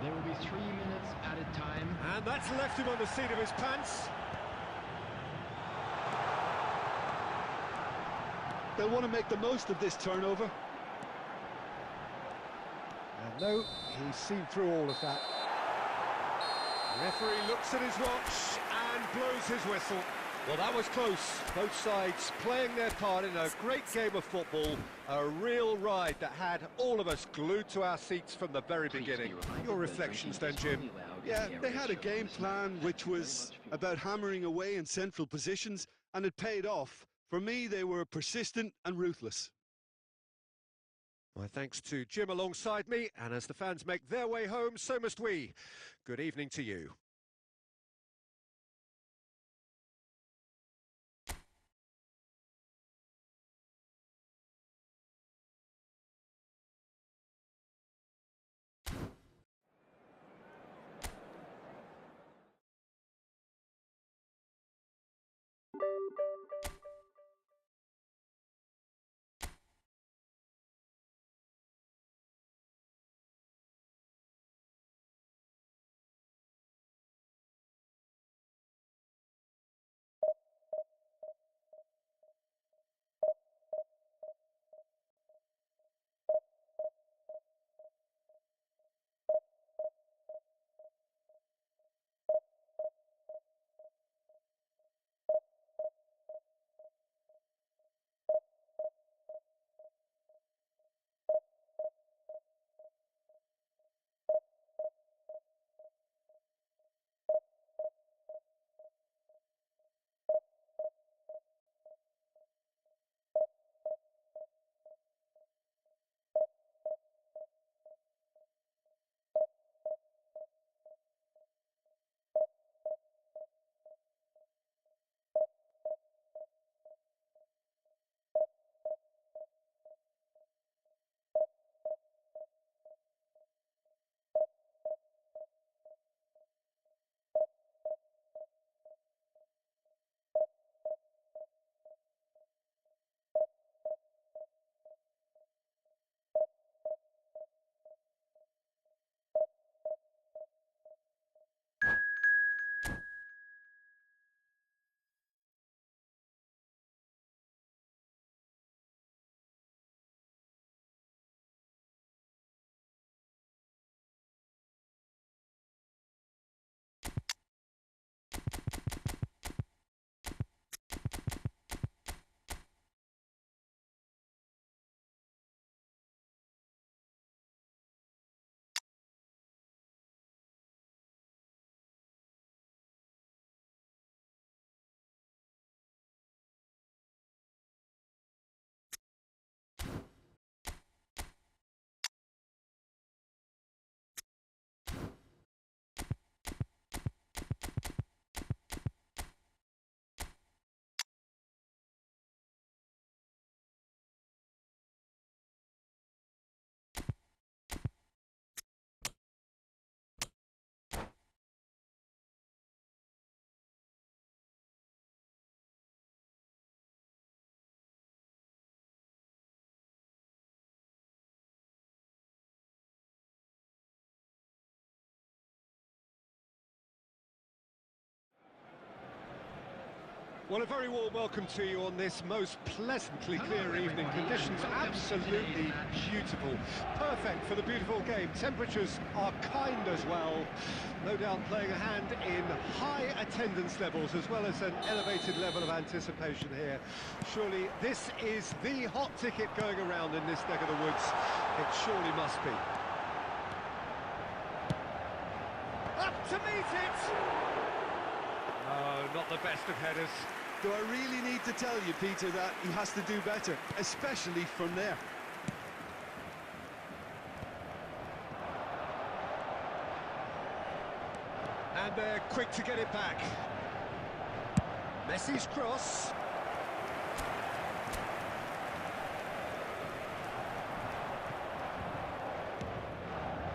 [SPEAKER 3] There will be 3 minutes added time.
[SPEAKER 1] And that's left him on the seat of his pants.
[SPEAKER 2] They'll want to make the most of this turnover.
[SPEAKER 1] And no, he's seen through all of that. The referee looks at his watch and blows his whistle. Well, that was close. Both sides playing their part in a great game of football. A real ride that had all of us glued to our seats from the very beginning. Your reflections then, Jim?
[SPEAKER 2] Yeah, they had a game plan which was about hammering away in central positions, and it paid off. For me, they were persistent and ruthless.
[SPEAKER 1] My thanks to Jim alongside me, and as the fans make their way home, so must we. Good evening to you. Well, a very warm welcome to you on this most pleasantly clear evening. Conditions absolutely beautiful. Perfect for the beautiful game. Temperatures are kind as well. No doubt playing a hand in high attendance levels as well as an elevated level of anticipation here. Surely this is the hot ticket going around in this neck of the woods. It surely must be. Up to meet it! Oh, not the best of headers.
[SPEAKER 2] Do I really need to tell you, Peter, that he has to do better, especially from there?
[SPEAKER 1] And they're quick to get it back. Messi's cross.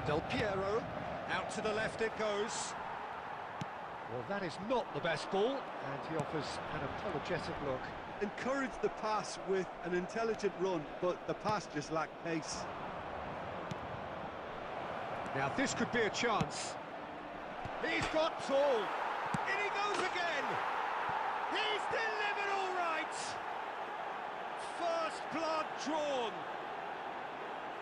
[SPEAKER 1] Del Piero, out to the left it goes. Well, that is not the best ball, and he offers an apologetic look.
[SPEAKER 2] Encouraged the pass with an intelligent run, but the pass just lacked pace.
[SPEAKER 1] Now this could be a chance. He's got tall. In he goes again. He's delivered all right. First blood drawn.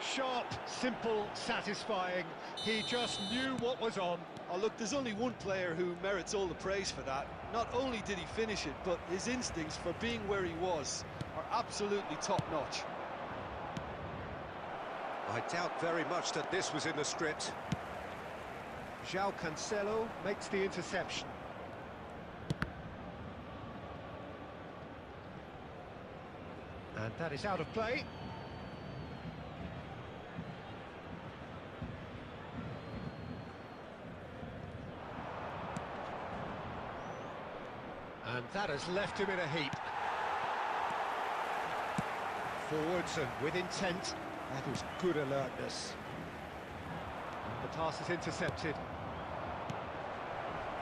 [SPEAKER 1] Sharp, simple, satisfying. He just knew what was on.
[SPEAKER 2] Oh, look, there's only one player who merits all the praise for that. Not only did he finish it, but his instincts for being where he was are absolutely top-notch.
[SPEAKER 1] I doubt very much that this was in the script. João Cancelo makes the interception. And that is out of play. And that has left him in a heap. Forwards and with intent. That was good alertness. And the pass is intercepted.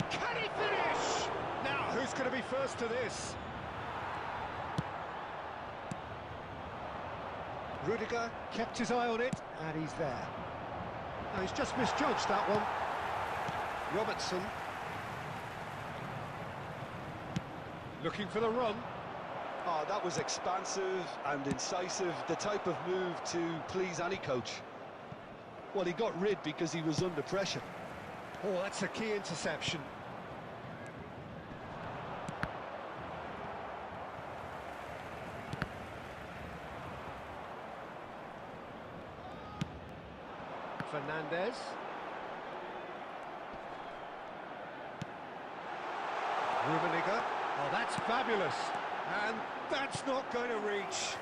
[SPEAKER 1] Can he finish? Now, who's going to be first to this? Rudiger kept his eye on it, and he's there. Now, he's just misjudged that one. Robertson. Looking for the run.
[SPEAKER 2] Oh, that was expansive and incisive, the type of move to please any coach. Well, he got rid because he was under pressure.
[SPEAKER 1] Oh, that's a key interception. Fernandez. Rummenigge. Oh, that's fabulous. And that's not going to reach.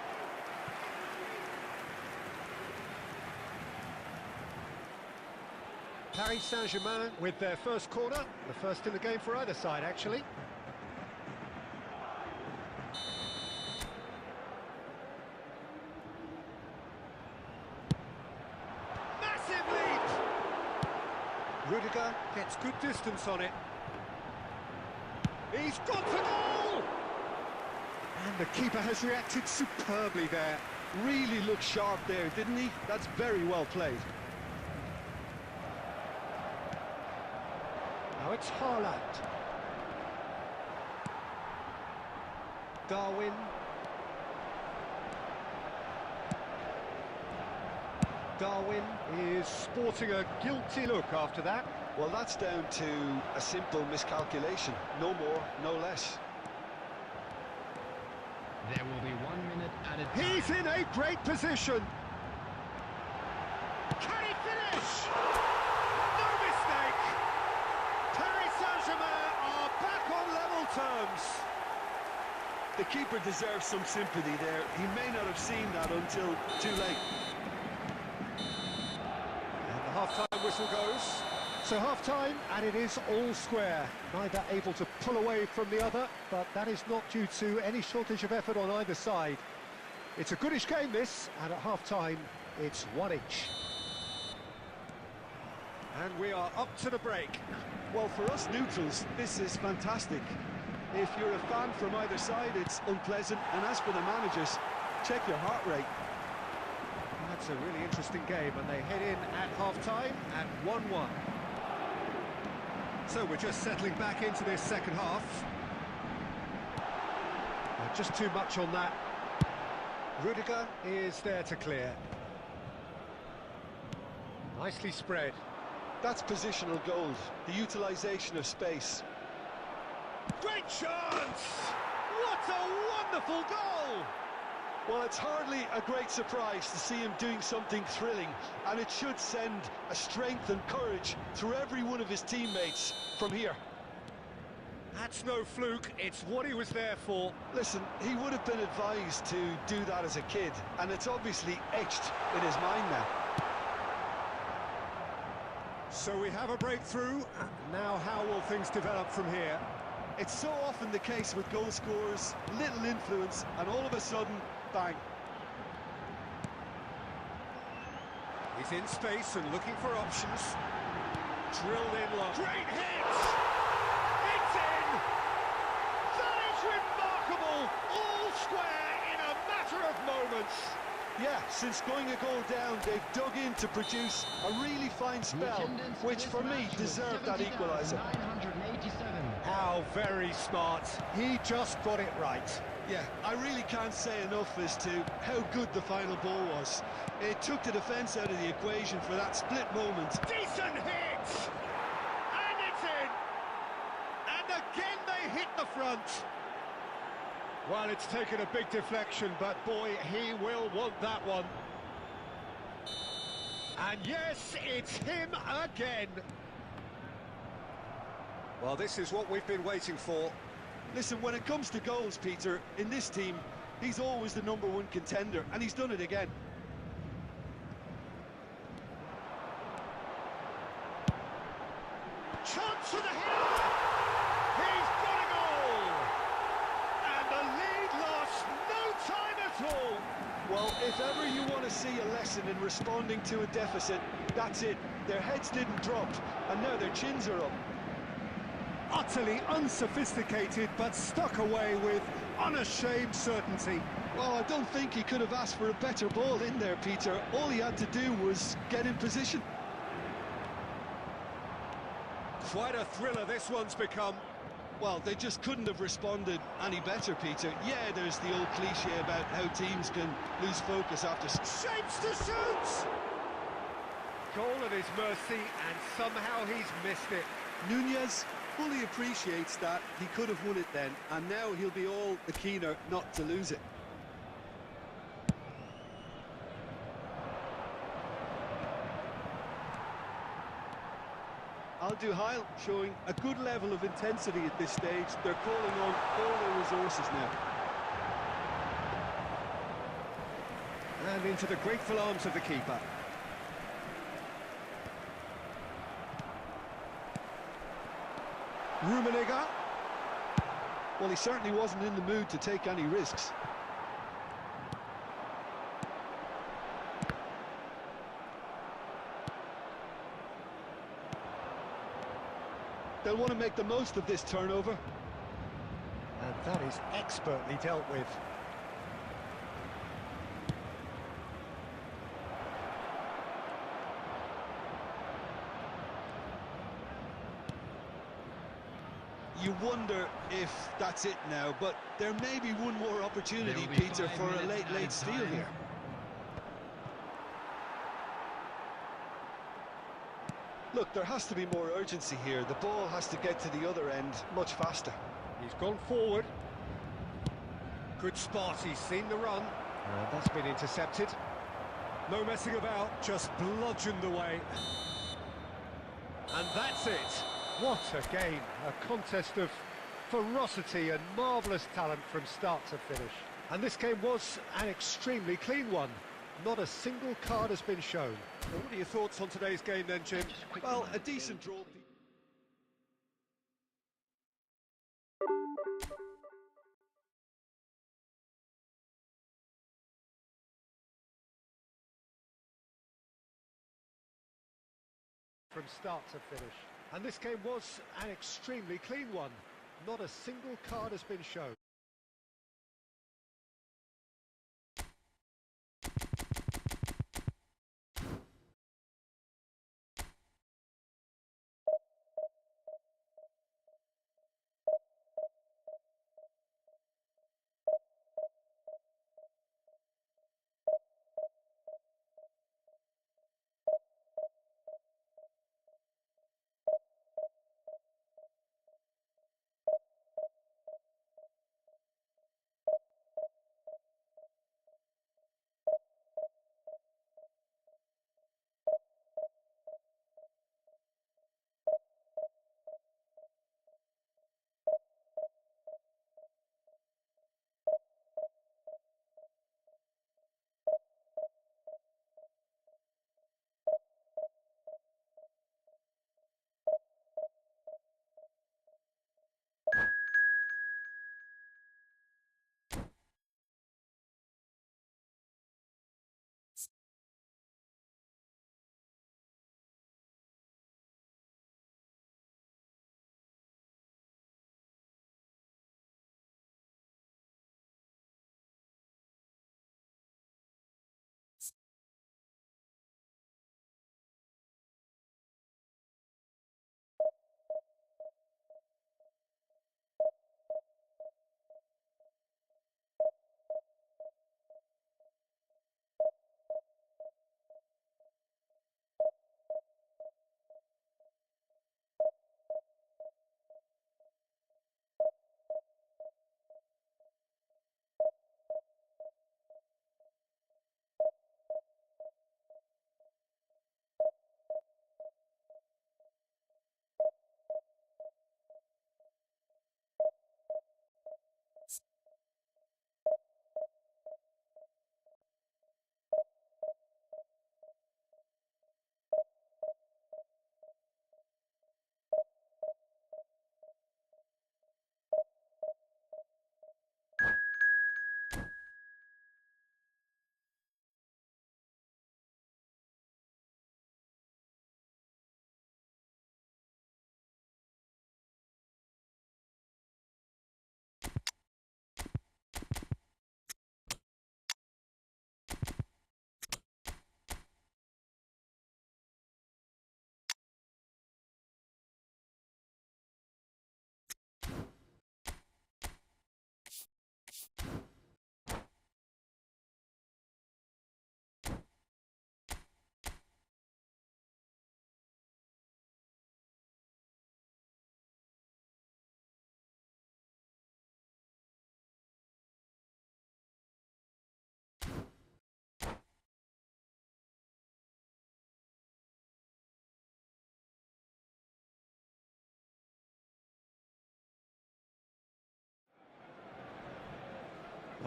[SPEAKER 1] Paris Saint-Germain with their first corner. The first in the game for either side, actually. Massive lead! Rudiger gets good distance on it. He's got the goal! And the keeper has reacted superbly there.
[SPEAKER 2] Really looked sharp there, didn't he? That's very well played.
[SPEAKER 1] Now it's Haaland. Darwin. Darwin is sporting a guilty look after that.
[SPEAKER 2] Well, that's down to a simple miscalculation. No more, no less.
[SPEAKER 3] There will be 1 minute added time.
[SPEAKER 1] He's in a great position. Can he finish? No mistake. Paris Saint-Germain are back on level terms.
[SPEAKER 2] The keeper deserves some sympathy there. He may not have seen that until too late.
[SPEAKER 1] And the half-time whistle goes. So half-time, and it is all square. Neither able to pull away from the other, but that is not due to any shortage of effort on either side. It's a goodish game, this, and at half-time, it's one each. And we are up to the break.
[SPEAKER 2] Well, for us neutrals, this is fantastic. If you're a fan from either side, it's unpleasant. And as for the managers, check your heart rate.
[SPEAKER 1] That's a really interesting game, and they head in at half-time at 1-1. So we're just settling back into this second half. Just too much on that. Rudiger is there to clear. Nicely spread.
[SPEAKER 2] That's positional gold, the utilisation of space.
[SPEAKER 1] Great chance! What a wonderful goal!
[SPEAKER 2] Well, it's hardly a great surprise to see him doing something thrilling, and it should send a strength and courage through every one of his teammates from here.
[SPEAKER 1] That's no fluke, it's what he was there for.
[SPEAKER 2] Listen, he would have been advised to do that as a kid, and it's obviously etched in his mind now.
[SPEAKER 1] So we have a breakthrough. Now how will things develop from here?
[SPEAKER 2] It's so often the case with goal scorers, little influence, and all of a sudden, bang.
[SPEAKER 1] He's in space and looking for options. Drilled in low. Great hit! It's in! That is remarkable! All square in a matter of moments.
[SPEAKER 2] Yeah, since going a goal down, they've dug in to produce a really fine spell, which for me deserved that equaliser.
[SPEAKER 1] How very smart. He just got it right.
[SPEAKER 2] Yeah, I really can't say enough as to how good the final ball was. It took the defence out of the equation for that split moment.
[SPEAKER 1] Decent hit! And it's in! And again they hit the front. Well, it's taken a big deflection, but boy, he will want that one. And yes, it's him again. Well, this is what we've been waiting for.
[SPEAKER 2] Listen, when it comes to goals, Peter, in this team, he's always the #1 contender, and he's done it again.
[SPEAKER 1] Chance for the header! He's got a goal! And the lead lost no time at all!
[SPEAKER 2] Well, if ever you want to see a lesson in responding to a deficit, that's it. Their heads didn't drop, and now their chins are up.
[SPEAKER 1] Utterly unsophisticated, but stuck away with unashamed certainty.
[SPEAKER 2] Well, I don't think he could have asked for a better ball in there, Peter. All he had to do was get in position.
[SPEAKER 1] Quite a thriller this one's become.
[SPEAKER 2] Well, they just couldn't have responded any better, Peter. Yeah, there's the old cliche about how teams can lose focus after...
[SPEAKER 1] Shapes to shoot! Goal at his mercy, and somehow he's missed it.
[SPEAKER 2] Nunez fully appreciates that he could have won it then, and now he'll be all the keener not to lose it. Al-Duhail showing a good level of intensity at this stage. They're calling on all their resources now.
[SPEAKER 1] And into the grateful arms of the keeper. Rummenigge.
[SPEAKER 2] Well, he certainly wasn't in the mood to take any risks. They'll want to make the most of this turnover.
[SPEAKER 1] And that is expertly dealt with.
[SPEAKER 2] You wonder if that's it now, but there may be one more opportunity, Peter, for a late steal here. Look, there has to be more urgency here. The ball has to get to the other end much faster.
[SPEAKER 1] He's gone forward. Good spot, he's seen the run. That's been intercepted. No messing about, just bludgeoned away. And that's it. What a game, a contest of ferocity and marvellous talent from start to finish. And this game was an extremely clean one. Not a single card has been shown. Well, what are your thoughts on today's game then, Jim?
[SPEAKER 2] Well, a decent draw.
[SPEAKER 1] From start to finish. And this game was an extremely clean one. Not a single card has been shown.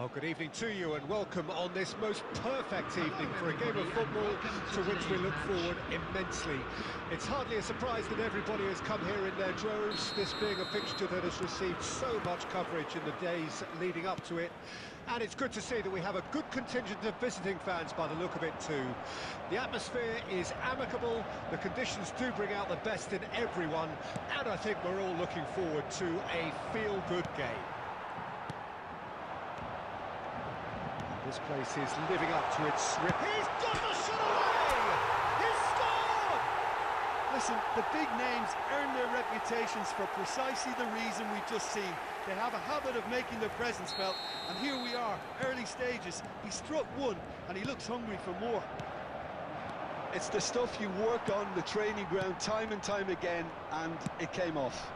[SPEAKER 1] Well, good evening to you and welcome on this most perfect evening for a game of football to which we look forward immensely. It's hardly a surprise that everybody has come here in their droves, this being a fixture that has received so much coverage in the days leading up to it. And it's good to see that we have a good contingent of visiting fans by the look of it too. The atmosphere is amicable, the conditions do bring out the best in everyone, and I think we're all looking forward to a feel-good game. This place is living up to its rip. He's got the shot away! He's scored!
[SPEAKER 4] Listen, the big names earn their reputations for precisely the reason we've just seen. They have a habit of making their presence felt, and here we are, early stages. He struck one, and he looks hungry for more.
[SPEAKER 2] It's the stuff you work on the training ground time and time again, and it came off.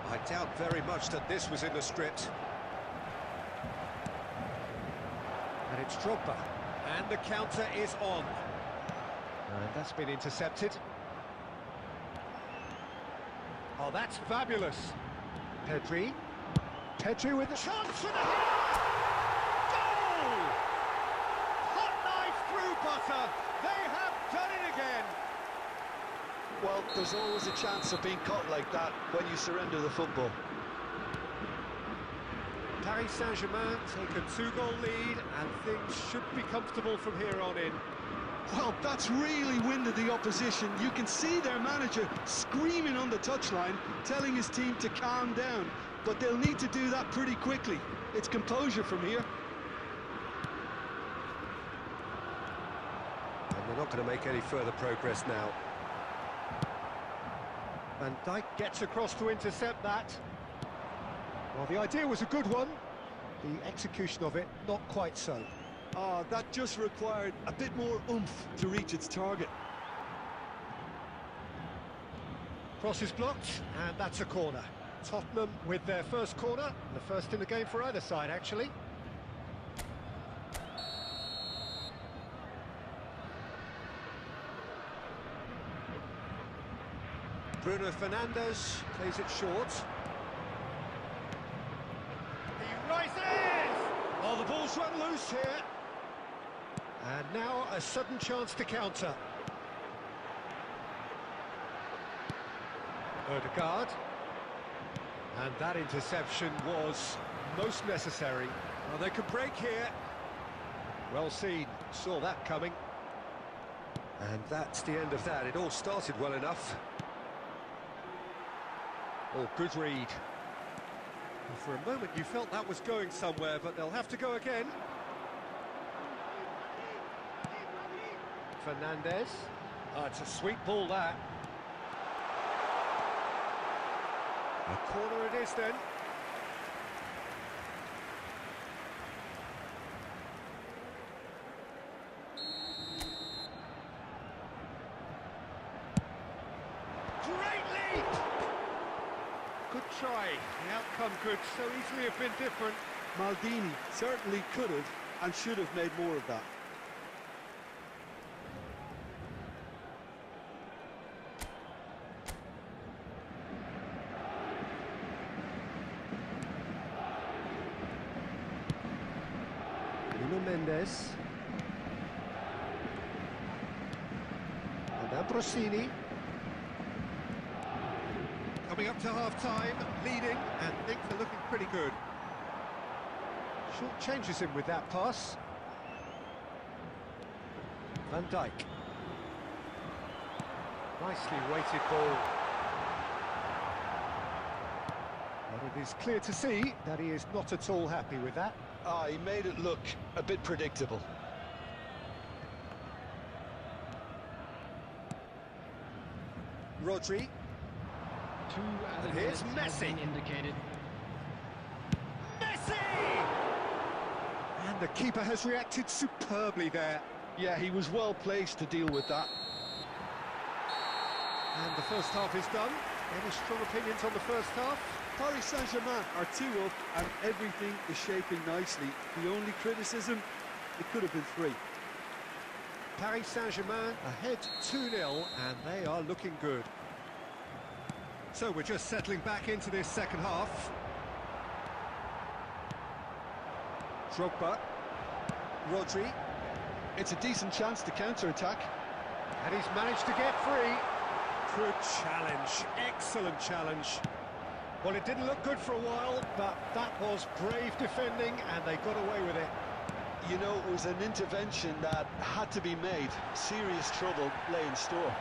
[SPEAKER 1] I doubt very much that this was in the script. And it's Drogba, and the counter is on. And that's been intercepted. Oh, that's fabulous. Pedri with a chance for the hit! Goal! Hot knife through butter. They have done it again.
[SPEAKER 2] Well, there's always a chance of being caught like that when you surrender the football.
[SPEAKER 1] Paris Saint-Germain take a 2-goal lead, and things should be comfortable from here on in.
[SPEAKER 4] Well, that's really winded the opposition. You can see their manager screaming on the touchline, telling his team to calm down. But they'll need to do that pretty quickly. It's composure from here.
[SPEAKER 1] And they're not going to make any further progress now. Van Dijk gets across to intercept that. Well, the idea was a good one. The execution of it, not quite so.
[SPEAKER 4] Oh, that just required a bit more oomph to reach its target.
[SPEAKER 1] Cross is blocked, and that's a corner. Tottenham with their first corner, the first in the game for either side, actually. Bruno Fernandes plays it short. He rises! Oh, the ball's run loose here. And now a sudden chance to counter. Odegaard. And that interception was most necessary. Well, they could break here. Well seen, saw that coming. And that's the end of that. It all started well enough. Oh, good read. Well, for a moment you felt that was going somewhere, but they'll have to go again. Fernandes. Oh, it's a sweet ball, that. A corner it is then. Great leap! Good try. The outcome could so easily have been different.
[SPEAKER 4] Maldini certainly could have and should have made more of that.
[SPEAKER 1] Mendes and Ambrosini coming up to half-time, leading, and things are looking pretty good. Short changes him with that pass. Van Dijk. Nicely weighted ball. But it is clear to see that he is not at all happy with that.
[SPEAKER 2] Ah, he made it look a bit predictable.
[SPEAKER 1] Rodri. And here's Messi.
[SPEAKER 3] Indicated.
[SPEAKER 1] Messi! And the keeper has reacted superbly there.
[SPEAKER 4] Yeah, he was well placed to deal with that.
[SPEAKER 1] And the first half is done. Any strong opinions on the first half?
[SPEAKER 4] Paris Saint-Germain are 2 up and everything is shaping nicely. The only criticism, it could have been 3.
[SPEAKER 1] Paris Saint-Germain ahead 2-0 and they are looking good. So we're just settling back into this second half. Drogba. Rodri.
[SPEAKER 2] It's a decent chance to counter-attack.
[SPEAKER 1] And he's managed to get free. Good challenge, excellent challenge. Well, it didn't look good for a while, but that was brave defending, and they got away with it.
[SPEAKER 2] You know, it was an intervention that had to be made. Serious trouble lay in store.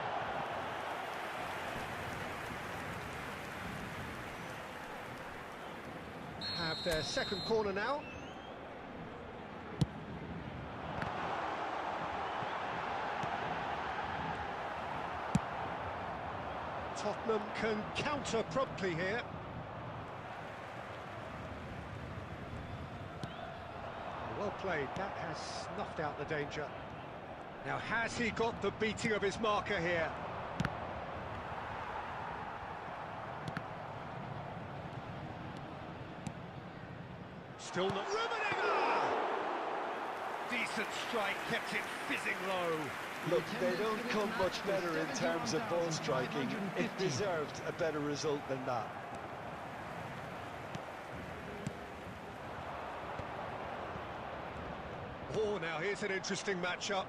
[SPEAKER 1] Have their second corner now. Tottenham can counter promptly here. Well played, that has snuffed out the danger. Now, has he got the beating of his marker here? Still not... Ronaldinho! Decent strike, kept it fizzing low.
[SPEAKER 2] Look, they don't come much better in terms of ball striking. It deserved a better result than that.
[SPEAKER 1] Oh, now here's an interesting matchup.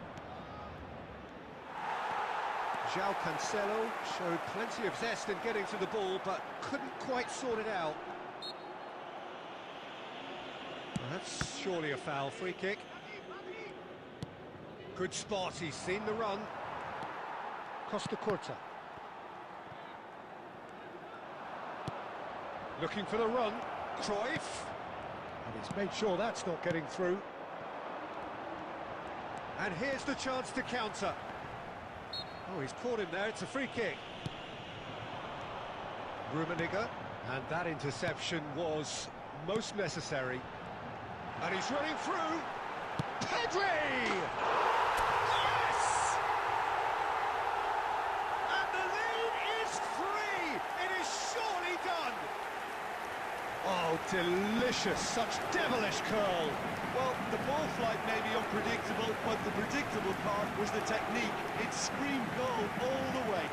[SPEAKER 1] João Cancelo showed plenty of zest in getting to the ball, but couldn't quite sort it out. Well, that's surely a foul. Free kick. Good spot, he's seen the run. Costa Curta. Looking for the run. Cruyff. And he's made sure that's not getting through. And here's the chance to counter. Oh, he's caught him there, it's a free kick. Ronaldinho, and that interception was most necessary. And he's running through. Pedri! Yes! And the lead is 3! It is surely done! Oh, delicious, such devilish curl.
[SPEAKER 4] Well, the ball flight may be unpredictable, but the predictable part was the technique. It screamed goal all the way.